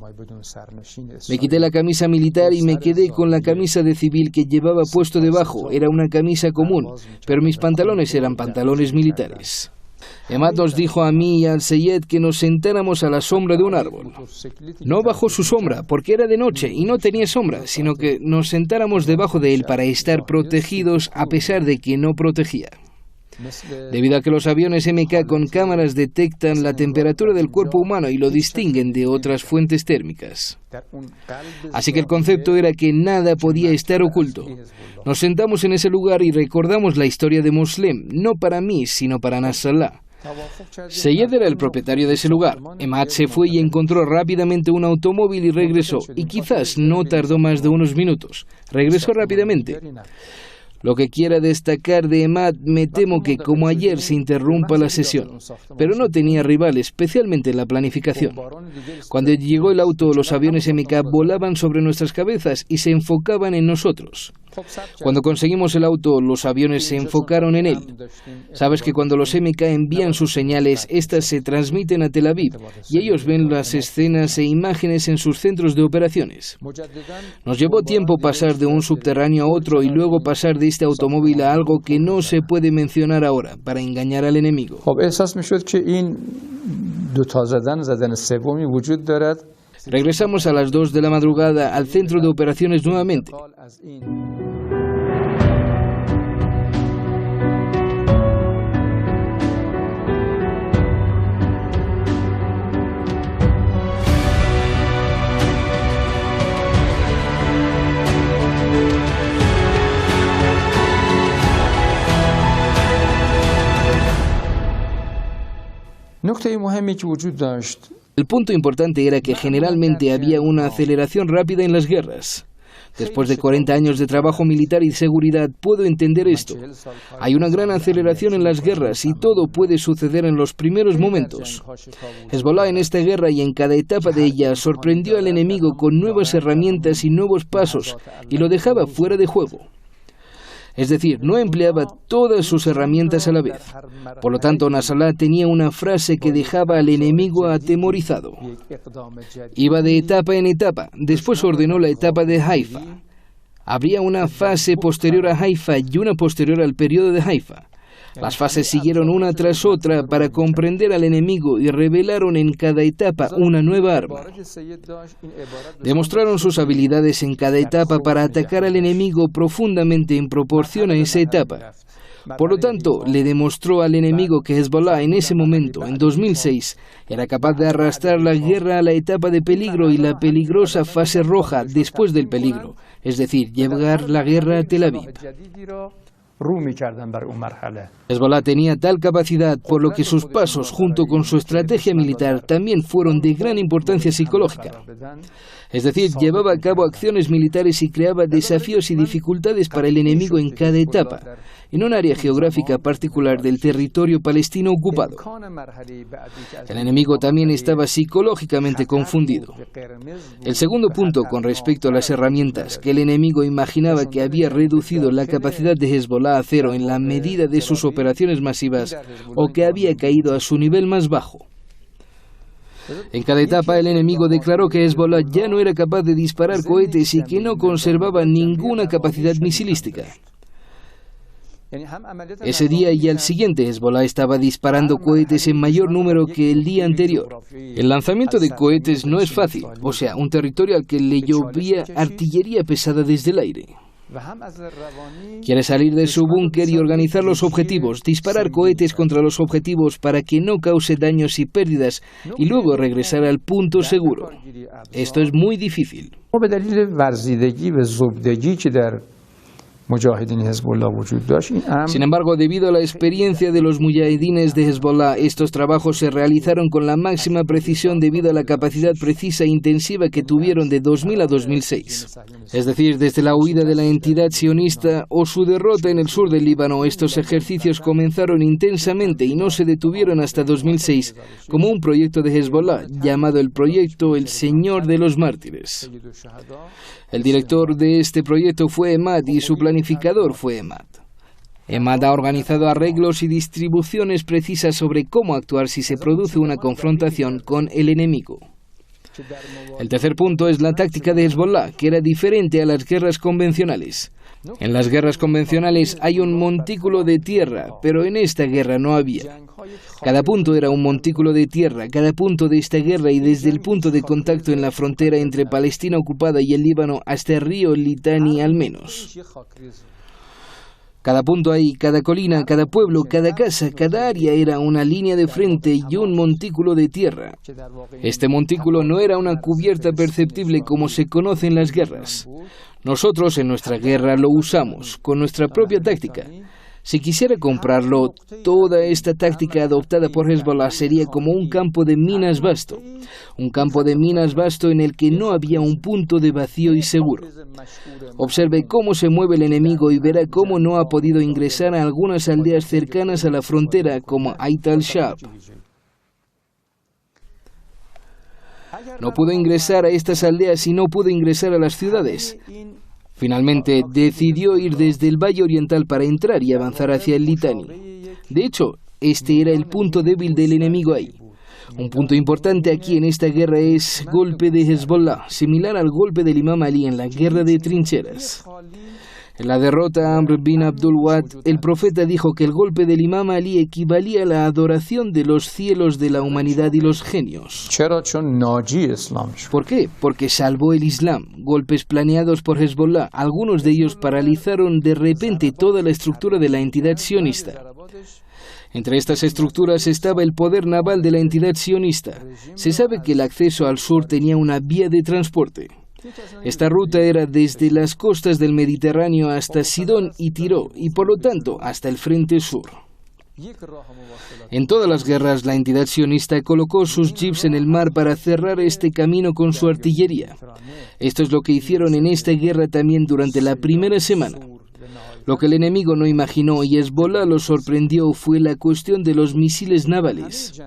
S3: Me quité la camisa militar y me quedé con la camisa de civil que llevaba puesto debajo. Era una camisa común, pero mis pantalones eran pantalones militares. Ahmad nos dijo a mí y al Seyed que nos sentáramos a la sombra de un árbol. No bajo su sombra, porque era de noche y no tenía sombra, sino que nos sentáramos debajo de él para estar protegidos a pesar de que no protegía. Debido a que los aviones MK con cámaras detectan la temperatura del cuerpo humano y lo distinguen de otras fuentes térmicas. Así que el concepto era que nada podía estar oculto. Nos sentamos en ese lugar y recordamos la historia de Moslem, no para mí, sino para Nasrallah. Seyed era el propietario de ese lugar. Ahmad se fue y encontró rápidamente un automóvil y regresó, y quizás no tardó más de unos minutos. Regresó rápidamente. Lo que quiera destacar de Ahmad, me temo que como ayer se interrumpa la sesión, pero no tenía rival, especialmente en la planificación. Cuando llegó el auto, los aviones MK volaban sobre nuestras cabezas y se enfocaban en nosotros. Cuando conseguimos el auto, los aviones se enfocaron en él. Sabes que cuando los MK envían sus señales, estas se transmiten a Tel Aviv y ellos ven las escenas e imágenes en sus centros de operaciones. Nos llevó tiempo pasar de un subterráneo a otro y luego pasar de este automóvil a algo que no se puede mencionar ahora para engañar al enemigo. Regresamos a las 2 de la madrugada al centro de operaciones nuevamente. El punto importante era que generalmente había una aceleración rápida en las guerras. Después de 40 años de trabajo militar y seguridad, puedo entender esto. Hay una gran aceleración en las guerras y todo puede suceder en los primeros momentos. Hezbollah en esta guerra y en cada etapa de ella sorprendió al enemigo con nuevas herramientas y nuevos pasos y lo dejaba fuera de juego. Es decir, no empleaba todas sus herramientas a la vez. Por lo tanto, Nasrallah tenía una frase que dejaba al enemigo atemorizado. Iba de etapa en etapa, después ordenó la etapa de Haifa. Habría una fase posterior a Haifa y una posterior al periodo de Haifa. Las fases siguieron una tras otra para comprender al enemigo y revelaron en cada etapa una nueva arma. Demostraron sus habilidades en cada etapa para atacar al enemigo profundamente en proporción a esa etapa. Por lo tanto, le demostró al enemigo que Hezbollah en ese momento, en 2006, era capaz de arrastrar la guerra a la etapa de peligro y la peligrosa fase roja después del peligro, es decir, llevar la guerra a Tel Aviv. Hezbollah tenía tal capacidad, por lo que sus pasos, junto con su estrategia militar, también fueron de gran importancia psicológica. Es decir, llevaba a cabo acciones militares y creaba desafíos y dificultades para el enemigo en cada etapa, en un área geográfica particular del territorio palestino ocupado. El enemigo también estaba psicológicamente confundido. El segundo punto con respecto a las herramientas, que el enemigo imaginaba que había reducido la capacidad de Hezbollah a cero en la medida de sus operaciones masivas o que había caído a su nivel más bajo. En cada etapa el enemigo declaró que Hezbollah ya no era capaz de disparar cohetes y que no conservaba ninguna capacidad misilística. Ese día y al siguiente Hezbollah estaba disparando cohetes en mayor número que el día anterior. El lanzamiento de cohetes no es fácil, o sea, un territorio al que le llovía artillería pesada desde el aire. Quiere salir de su búnker y organizar los objetivos, disparar cohetes contra los objetivos para que no cause daños y pérdidas y luego regresar al punto seguro. Esto es muy difícil. Sin embargo, debido a la experiencia de los mujahidines de Hezbollah, estos trabajos se realizaron con la máxima precisión debido a la capacidad precisa e intensiva que tuvieron de 2000 a 2006. Es decir, desde la huida de la entidad sionista o su derrota en el sur del Líbano, estos ejercicios comenzaron intensamente y no se detuvieron hasta 2006 como un proyecto de Hezbollah llamado el proyecto El Señor de los Mártires. El director de este proyecto fue Emad y su planificador fue Emad. Emad ha organizado arreglos y distribuciones precisas sobre cómo actuar si se produce una confrontación con el enemigo. El tercer punto es la táctica de Hezbollah, que era diferente a las guerras convencionales. En las guerras convencionales hay un montículo de tierra, pero en esta guerra no había. Cada punto era un montículo de tierra, cada punto de esta guerra y desde el punto de contacto en la frontera entre Palestina ocupada y el Líbano hasta el río Litani al menos. Cada punto ahí, cada colina, cada pueblo, cada casa, cada área era una línea de frente y un montículo de tierra. Este montículo no era una cubierta perceptible como se conoce en las guerras. Nosotros en nuestra guerra lo usamos, con nuestra propia táctica. Si quisiera comprarlo, toda esta táctica adoptada por Hezbollah sería como un campo de minas vasto. Un campo de minas vasto en el que no había un punto de vacío y seguro. Observe cómo se mueve el enemigo y verá cómo no ha podido ingresar a algunas aldeas cercanas a la frontera como Ait al-Shab. No pudo ingresar a estas aldeas y no pudo ingresar a las ciudades. Finalmente, decidió ir desde el Valle Oriental para entrar y avanzar hacia el Litani. De hecho, este era el punto débil del enemigo ahí. Un punto importante aquí en esta guerra es golpe de Hezbollah, similar al golpe del Imam Ali en la guerra de trincheras. En la derrota a Amr bin Abdul Wad, el profeta dijo que el golpe del Imam Ali equivalía a la adoración de los cielos de la humanidad y los genios. ¿Por qué? Porque salvó el Islam. Golpes planeados por Hezbollah, algunos de ellos paralizaron de repente toda la estructura de la entidad sionista. Entre estas estructuras estaba el poder naval de la entidad sionista. Se sabe que el acceso al sur tenía una vía de transporte. Esta ruta era desde las costas del Mediterráneo hasta Sidón y Tiro, y por lo tanto hasta el frente sur. En todas las guerras, la entidad sionista colocó sus jeeps en el mar para cerrar este camino con su artillería. Esto es lo que hicieron en esta guerra también durante la primera semana. Lo que el enemigo no imaginó y Hezbollah lo sorprendió fue la cuestión de los misiles navales.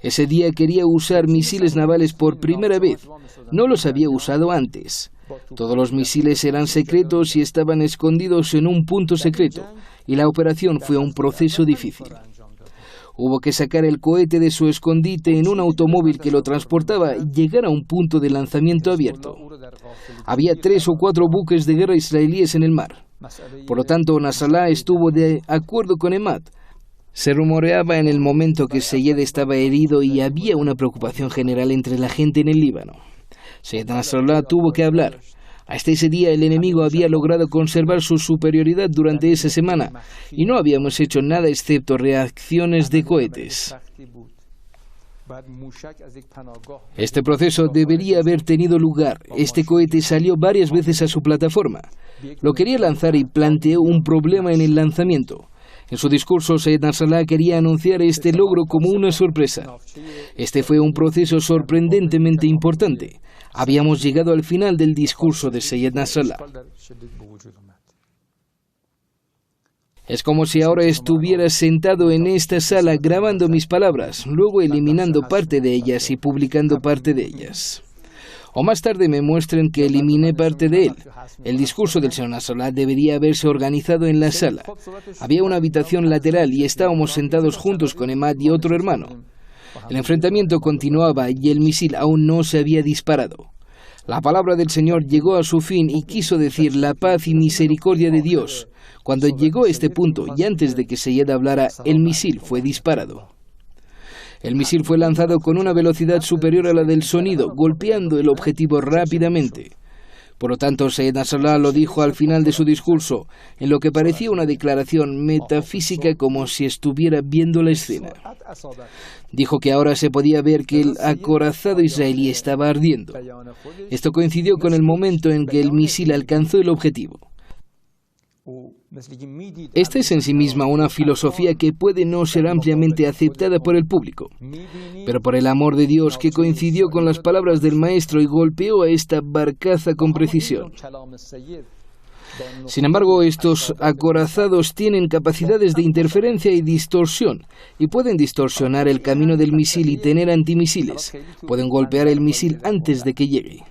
S3: Ese día quería usar misiles navales por primera vez. No los había usado antes. Todos los misiles eran secretos y estaban escondidos en un punto secreto, y la operación fue un proceso difícil. Hubo que sacar el cohete de su escondite en un automóvil que lo transportaba y llegar a un punto de lanzamiento abierto. Había 3 o 4 buques de guerra israelíes en el mar. Por lo tanto, Nasrallah estuvo de acuerdo con Emad. Se rumoreaba en el momento que Seyed estaba herido y había una preocupación general entre la gente en el Líbano. Seyed Nasrallah tuvo que hablar. Hasta ese día el enemigo había logrado conservar su superioridad durante esa semana y no habíamos hecho nada excepto reacciones de cohetes. Este proceso debería haber tenido lugar. Este cohete salió varias veces a su plataforma. Lo quería lanzar y planteó un problema en el lanzamiento. En su discurso, Seyed Nasrallah quería anunciar este logro como una sorpresa. Este fue un proceso sorprendentemente importante. Habíamos llegado al final del discurso de Seyed Nasrallah. Es como si ahora estuviera sentado en esta sala grabando mis palabras, luego eliminando parte de ellas y publicando parte de ellas. O más tarde me muestren que eliminé parte de él. El discurso del señor Nasrallah debería haberse organizado en la sala. Había una habitación lateral y estábamos sentados juntos con Emad y otro hermano. El enfrentamiento continuaba y el misil aún no se había disparado. La palabra del Señor llegó a su fin y quiso decir la paz y misericordia de Dios. Cuando llegó a este punto y antes de que Seyed hablara, el misil fue disparado. El misil fue lanzado con una velocidad superior a la del sonido, golpeando el objetivo rápidamente. Por lo tanto, Seyed Nasrallah lo dijo al final de su discurso, en lo que parecía una declaración metafísica como si estuviera viendo la escena. Dijo que ahora se podía ver que el acorazado israelí estaba ardiendo. Esto coincidió con el momento en que el misil alcanzó el objetivo. Esta es en sí misma una filosofía que puede no ser ampliamente aceptada por el público, pero por el amor de Dios que coincidió con las palabras del maestro y golpeó a esta barcaza con precisión. Sin embargo, estos acorazados tienen capacidades de interferencia y distorsión, y pueden distorsionar el camino del misil y tener antimisiles. Pueden golpear el misil antes de que llegue.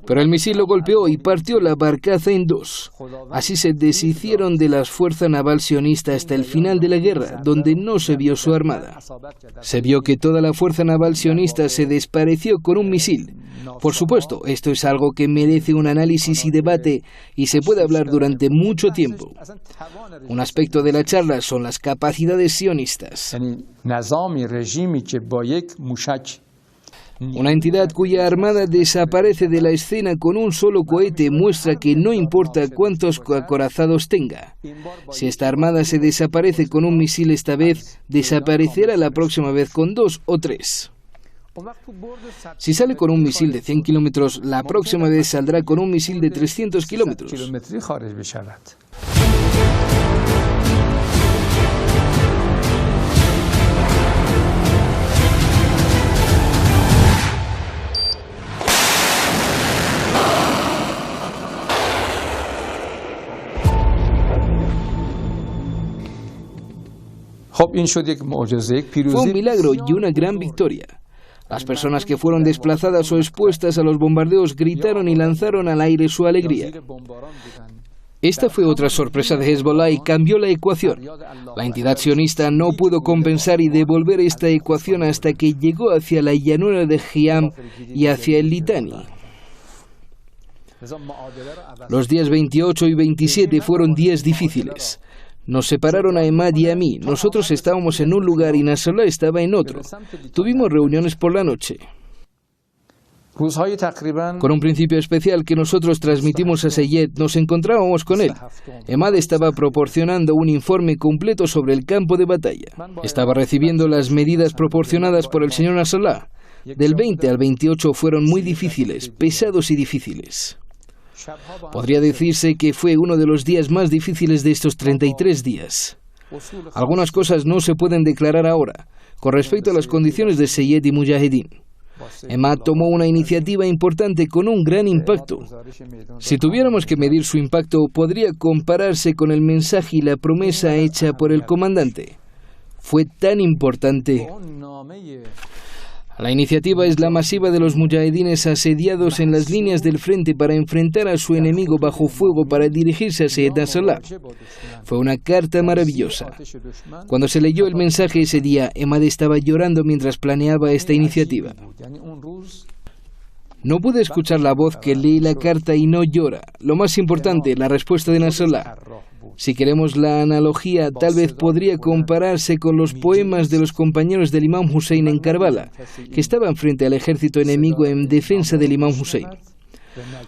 S3: Pero el misil lo golpeó y partió la barcaza en dos. Así se deshicieron de la fuerza naval sionista hasta el final de la guerra, donde no se vio su armada. Se vio que toda la fuerza naval sionista se desapareció con un misil. Por supuesto, esto es algo que merece un análisis y debate y se puede hablar durante mucho tiempo. Un aspecto de la charla son las capacidades sionistas. Una entidad cuya armada desaparece de la escena con un solo cohete muestra que no importa cuántos acorazados tenga. Si esta armada se desaparece con un misil esta vez, desaparecerá la próxima vez con 2 o 3. Si sale con un misil de 100 kilómetros, la próxima vez saldrá con un misil de 300 kilómetros. Fue un milagro y una gran victoria. Las personas que fueron desplazadas o expuestas a los bombardeos gritaron y lanzaron al aire su alegría. Esta fue otra sorpresa de Hezbollah y cambió la ecuación. La entidad sionista no pudo compensar y devolver esta ecuación hasta que llegó hacia la llanura de Hiam y hacia el Litani. Los días 28 y 27 fueron días difíciles. Nos separaron a Emad y a mí. Nosotros estábamos en un lugar y Nasrallah estaba en otro. Tuvimos reuniones por la noche. Con un principio especial que nosotros transmitimos a Seyed, nos encontrábamos con él. Emad estaba proporcionando un informe completo sobre el campo de batalla. Estaba recibiendo las medidas proporcionadas por el señor Nasrallah. Del 20 al 28 fueron muy difíciles, pesados y difíciles. Podría decirse que fue uno de los días más difíciles de estos 33 días. Algunas cosas no se pueden declarar ahora, con respecto a las condiciones de Seyed y Mujahedin. Emad tomó una iniciativa importante con un gran impacto. Si tuviéramos que medir su impacto, podría compararse con el mensaje y la promesa hecha por el comandante. Fue tan importante. La iniciativa es la masiva de los mujahedines asediados en las líneas del frente para enfrentar a su enemigo bajo fuego para dirigirse a Seyed Nasrallah. Fue una carta maravillosa. Cuando se leyó el mensaje ese día, Emad estaba llorando mientras planeaba esta iniciativa. No pude escuchar la voz que lee la carta y no llora. Lo más importante, la respuesta de Nasrallah. Si queremos la analogía, tal vez podría compararse con los poemas de los compañeros del Imam Hussein en Karbala, que estaban frente al ejército enemigo en defensa del Imam Hussein.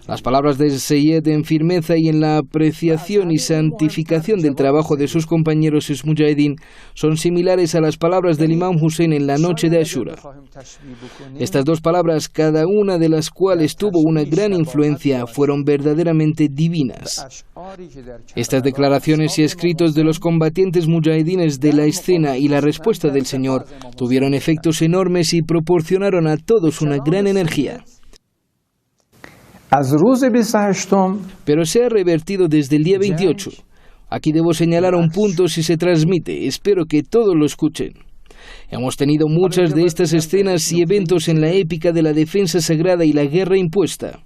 S3: Las palabras de Seyed en firmeza y en la apreciación y santificación del trabajo de sus compañeros Mujahideen son similares a las palabras del Imam Hussein en la noche de Ashura. Estas dos palabras, cada una de las cuales tuvo una gran influencia, fueron verdaderamente divinas. Estas declaraciones y escritos de los combatientes mujahidines de la escena y la respuesta del Señor tuvieron efectos enormes y proporcionaron a todos una gran energía. Pero se ha revertido desde el día 28. Aquí debo señalar un punto si se transmite. Espero que todos lo escuchen. Hemos tenido muchas de estas escenas y eventos en la épica de la defensa sagrada y la guerra impuesta.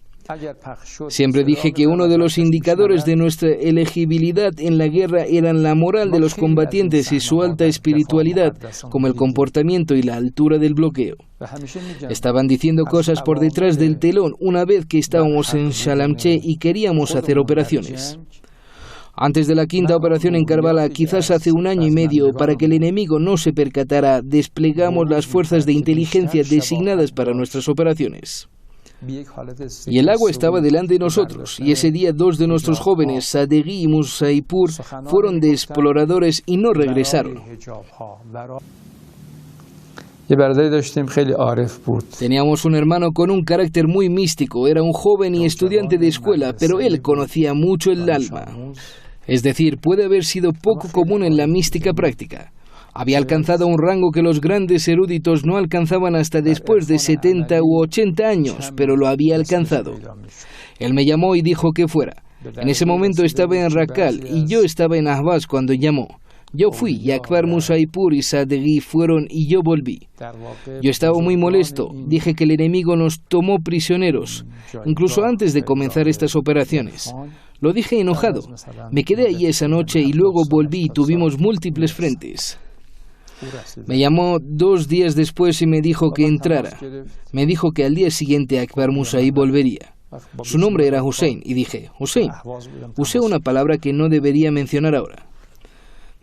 S3: Siempre dije que uno de los indicadores de nuestra elegibilidad en la guerra eran la moral de los combatientes y su alta espiritualidad, como el comportamiento y la altura del bloqueo. Estaban diciendo cosas por detrás del telón una vez que estábamos en Shalamche y queríamos hacer operaciones. Antes de la quinta operación en Karbala, quizás hace 1 año y medio, para que el enemigo no se percatara, desplegamos las fuerzas de inteligencia designadas para nuestras operaciones. Y el agua estaba delante de nosotros, y ese día 2 de nuestros jóvenes, Sadeghi y Musaipur, fueron de exploradores y no regresaron. Teníamos un hermano con un carácter muy místico, era un joven y estudiante de escuela, pero él conocía mucho el alma. Es decir, puede haber sido poco común en la mística práctica. Había alcanzado un rango que los grandes eruditos no alcanzaban hasta después de 70 u 80 años, pero lo había alcanzado. Él me llamó y dijo que fuera. En ese momento estaba en Rakal y yo estaba en Ahvaz cuando llamó. Yo fui y Akbar Musaipur y Sadeghi fueron y yo volví. Yo estaba muy molesto, dije que el enemigo nos tomó prisioneros, incluso antes de comenzar estas operaciones. Lo dije enojado. Me quedé allí esa noche y luego volví y tuvimos múltiples frentes. Me llamó 2 días después y me dijo que entrara. Me dijo que al día siguiente Akbar Musaí volvería. Su nombre era Hussein y dije, Hussein. Usé una palabra que no debería mencionar ahora.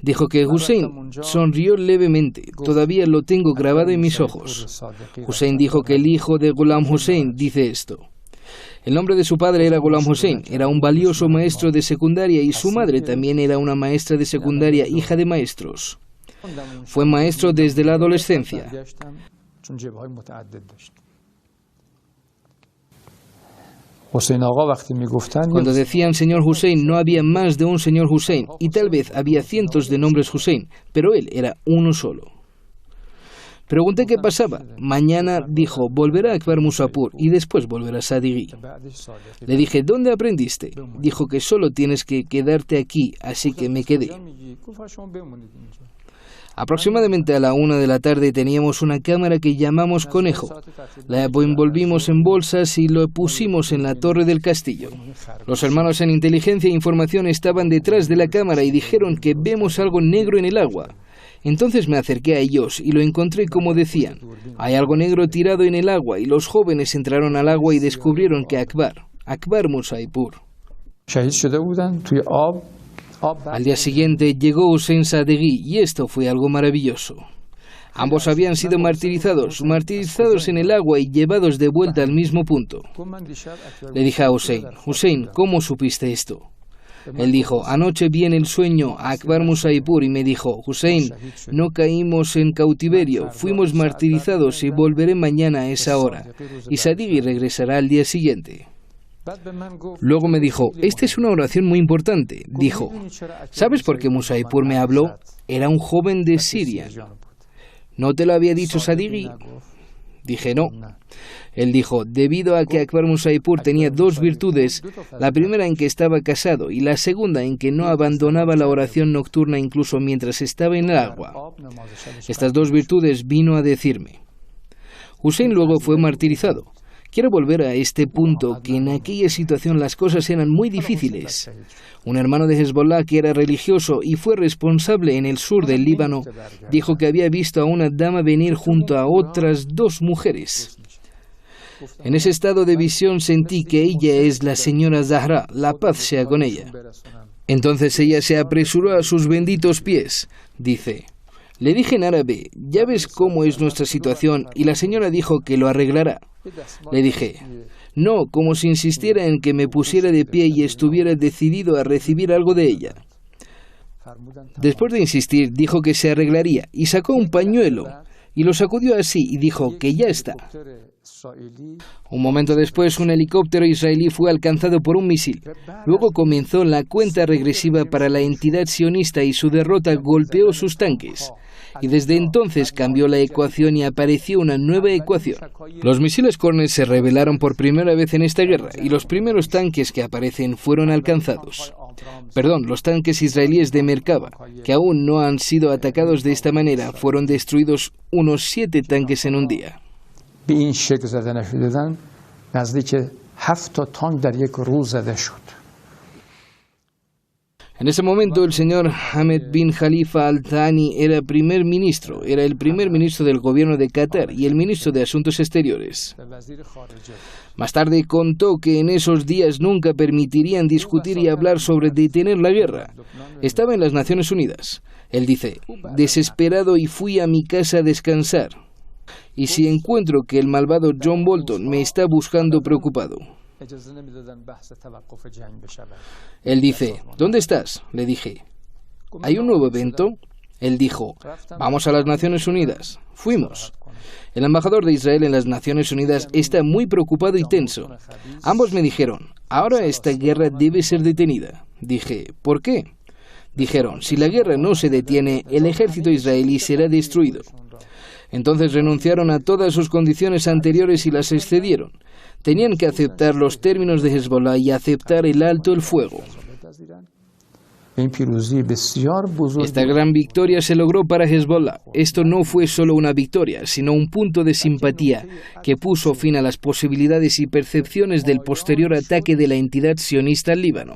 S3: Dijo que Hussein sonrió levemente. Todavía lo tengo grabado en mis ojos. Hussein dijo que el hijo de Ghulam Hussein dice esto. El nombre de su padre era Ghulam Hussein. Era un valioso maestro de secundaria y su madre también era una maestra de secundaria, hija de maestros. Fue maestro desde la adolescencia. Cuando decían señor Hussein, no había más de un señor Hussein, y tal vez había cientos de nombres Hussein, pero él era uno solo. Pregunté qué pasaba. Mañana, dijo, volverá a Akbar Musaipur y después volverá Sadeghi. Le dije, ¿dónde aprendiste? Dijo que solo tienes que quedarte aquí, así que me quedé. Aproximadamente a la 1 de la tarde teníamos una cámara que llamamos Conejo. La envolvimos en bolsas y lo pusimos en la torre del castillo. Los hermanos en inteligencia e información estaban detrás de la cámara y dijeron que vemos algo negro en el agua. Entonces me acerqué a ellos y lo encontré como decían. Hay algo negro tirado en el agua y los jóvenes entraron al agua y descubrieron que Akbar Musaipur. Al día siguiente llegó Hussein Sadeghi y esto fue algo maravilloso. Ambos habían sido martirizados en el agua y llevados de vuelta al mismo punto. Le dije a Hussein, ¿cómo supiste esto? Él dijo, anoche vi en el sueño a Akbar Musaipur y me dijo, Hussein, no caímos en cautiverio, fuimos martirizados y volveré mañana a esa hora. Y Sadeghi regresará al día siguiente. Luego me dijo, esta es una oración muy importante. Dijo, ¿sabes por qué Musaipur me habló? Era un joven de Siria. ¿No te lo había dicho Sadeghi? Dije, no. Él dijo, debido a que Akbar Musaipur tenía 2 virtudes, la primera en que estaba casado y la segunda en que no abandonaba la oración nocturna incluso mientras estaba en el agua. Estas 2 virtudes vino a decirme. Hussein luego fue martirizado. Quiero volver a este punto, que en aquella situación las cosas eran muy difíciles. Un hermano de Hezbollah que era religioso y fue responsable en el sur del Líbano, dijo que había visto a una dama venir junto a otras 2 mujeres. En ese estado de visión sentí que ella es la señora Zahra, la paz sea con ella. Entonces ella se apresuró a sus benditos pies. Dice, le dije en árabe, ya ves cómo es nuestra situación, y la señora dijo que lo arreglará. Le dije, no, como si insistiera en que me pusiera de pie y estuviera decidido a recibir algo de ella. Después de insistir, dijo que se arreglaría y sacó un pañuelo y lo sacudió así y dijo que ya está. Un momento después, un helicóptero israelí fue alcanzado por un misil. Luego comenzó la cuenta regresiva para la entidad sionista y su derrota golpeó sus tanques. Y desde entonces cambió la ecuación y apareció una nueva ecuación. Los misiles Kornet se revelaron por primera vez en esta guerra y los primeros tanques que aparecen fueron alcanzados. Perdón, los tanques israelíes de Merkava, que aún no han sido atacados de esta manera, fueron destruidos unos 7 tanques en un día.
S1: به این شکل زده نشدن نزدیک 7 تا تانک در یک روز زده شد.
S3: En ese momento el señor Ahmed bin Khalifa Al Thani era primer ministro, era el primer ministro del gobierno de Qatar y el ministro de Asuntos Exteriores. Más tarde contó que en esos días nunca permitirían discutir y hablar sobre detener la guerra. Estaba en las Naciones Unidas. Él dice, desesperado y fui a mi casa a descansar. Y si encuentro que el malvado John Bolton me está buscando preocupado. Él dice, ¿dónde estás? Le dije, ¿hay un nuevo evento? Él dijo, vamos a las Naciones Unidas. Fuimos. El embajador de Israel en las Naciones Unidas está muy preocupado y tenso. Ambos me dijeron, ahora esta guerra debe ser detenida. Dije, ¿por qué? Dijeron, si la guerra no se detiene, el ejército israelí será destruido. Entonces renunciaron a todas sus condiciones anteriores y las excedieron. Tenían que aceptar los términos de Hezbollah y aceptar el alto el fuego. Esta gran victoria se logró para Hezbollah. Esto no fue solo una victoria, sino un punto de simpatía que puso fin a las posibilidades y percepciones del posterior ataque de la entidad sionista al Líbano.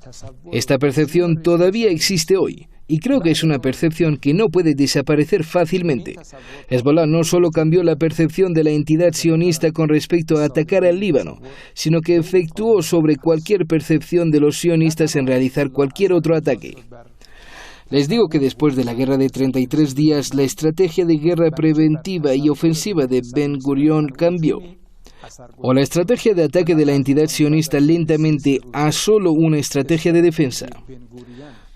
S3: Esta percepción todavía existe hoy. Y creo que es una percepción que no puede desaparecer fácilmente. Hezbollah no solo cambió la percepción de la entidad sionista con respecto a atacar al Líbano, sino que efectuó sobre cualquier percepción de los sionistas en realizar cualquier otro ataque. Les digo que después de la guerra de 33 días, la estrategia de guerra preventiva y ofensiva de Ben Gurion cambió. O la estrategia de ataque de la entidad sionista lentamente a solo una estrategia de defensa.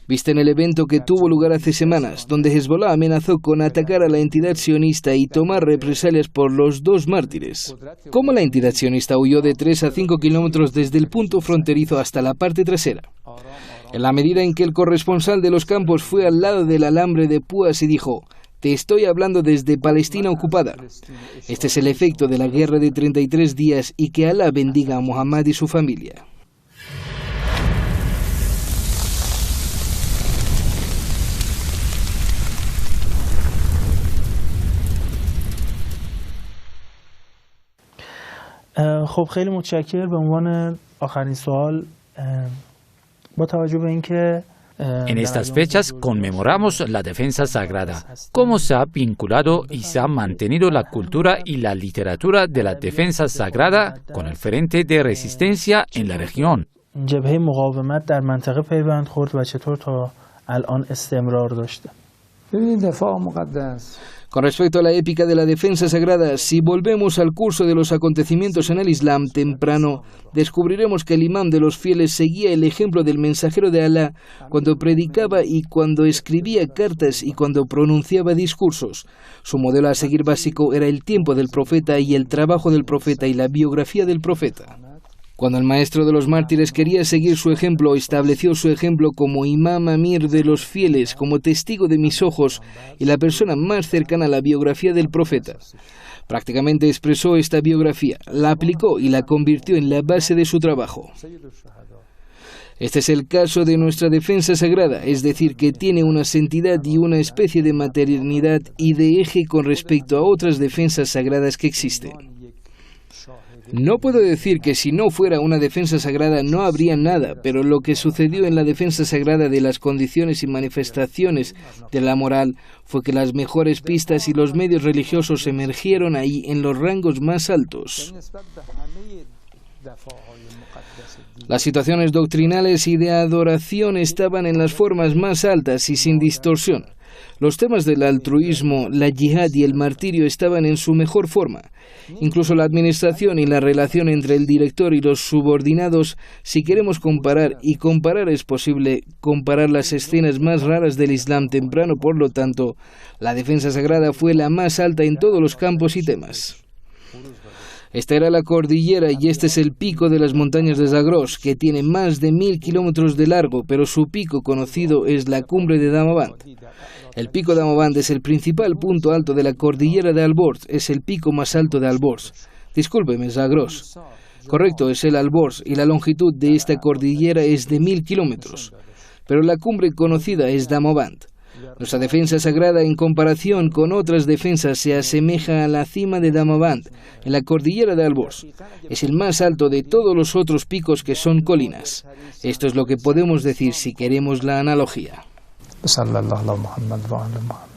S3: Viste en el evento que tuvo lugar hace semanas, donde Hezbollah amenazó con atacar a la entidad sionista y tomar represalias por los 2 mártires. ¿Cómo la entidad sionista huyó de 3 a 5 kilómetros desde el punto fronterizo hasta la parte trasera? En la medida en que el corresponsal de los campos fue al lado del alambre de púas y dijo, te estoy hablando desde Palestina ocupada. Este es el efecto de la guerra de 33 días y que Alá bendiga a Muhammad y su familia.
S4: خب خیلی متشکر. به عنوان آخرین سوال با توجه به اینکه
S2: En estas fechas conmemoramos la defensa sagrada, cómo se ha vinculado y se ha mantenido la cultura y la literatura de la defensa sagrada con el frente de resistencia en la región.
S4: جبهه مقاومت در منطقه پیوند خورد و چطور تا الان استمرار داشته.
S1: ببینید دفاع مقدس.
S3: Con respecto a la épica de la defensa sagrada, si volvemos al curso de los acontecimientos en el Islam temprano, descubriremos que el imán de los fieles seguía el ejemplo del mensajero de Alá cuando predicaba y cuando escribía cartas y cuando pronunciaba discursos. Su modelo a seguir básico era el tiempo del profeta y el trabajo del profeta y la biografía del profeta. Cuando el maestro de los mártires quería seguir su ejemplo, estableció su ejemplo como imam amir de los fieles, como testigo de mis ojos y la persona más cercana a la biografía del profeta. Prácticamente expresó esta biografía, la aplicó y la convirtió en la base de su trabajo. Este es el caso de nuestra defensa sagrada, es decir, que tiene una santidad y una especie de maternidad y de eje con respecto a otras defensas sagradas que existen. No puedo decir que si no fuera una defensa sagrada no habría nada, pero lo que sucedió en la defensa sagrada de las condiciones y manifestaciones de la moral fue que las mejores pistas y los medios religiosos emergieron ahí en los rangos más altos. Las situaciones doctrinales y de adoración estaban en las formas más altas y sin distorsión. Los temas del altruismo, la yihad y el martirio estaban en su mejor forma. Incluso la administración y la relación entre el director y los subordinados, si queremos comparar, y comparar es posible, comparar las escenas más raras del Islam temprano, por lo tanto, la defensa sagrada fue la más alta en todos los campos y temas. Esta era la cordillera y este es el pico de las montañas de Zagros, que tiene más de 1000 kilómetros de largo, pero su pico conocido es la cumbre de Damavand. El pico de Damavand es el principal punto alto de la cordillera de Alborz, es el pico más alto de Alborz. Discúlpeme, Zagros. Correcto, es el Alborz y la longitud de esta cordillera es de 1000 kilómetros, pero la cumbre conocida es Damavand. Nuestra defensa sagrada en comparación con otras defensas se asemeja a la cima de Damavand, en la cordillera de Alborz. Es el más alto de todos los otros picos que son colinas. Esto es lo que podemos decir si queremos la analogía.
S1: Sallallahu alaihi wa sallam.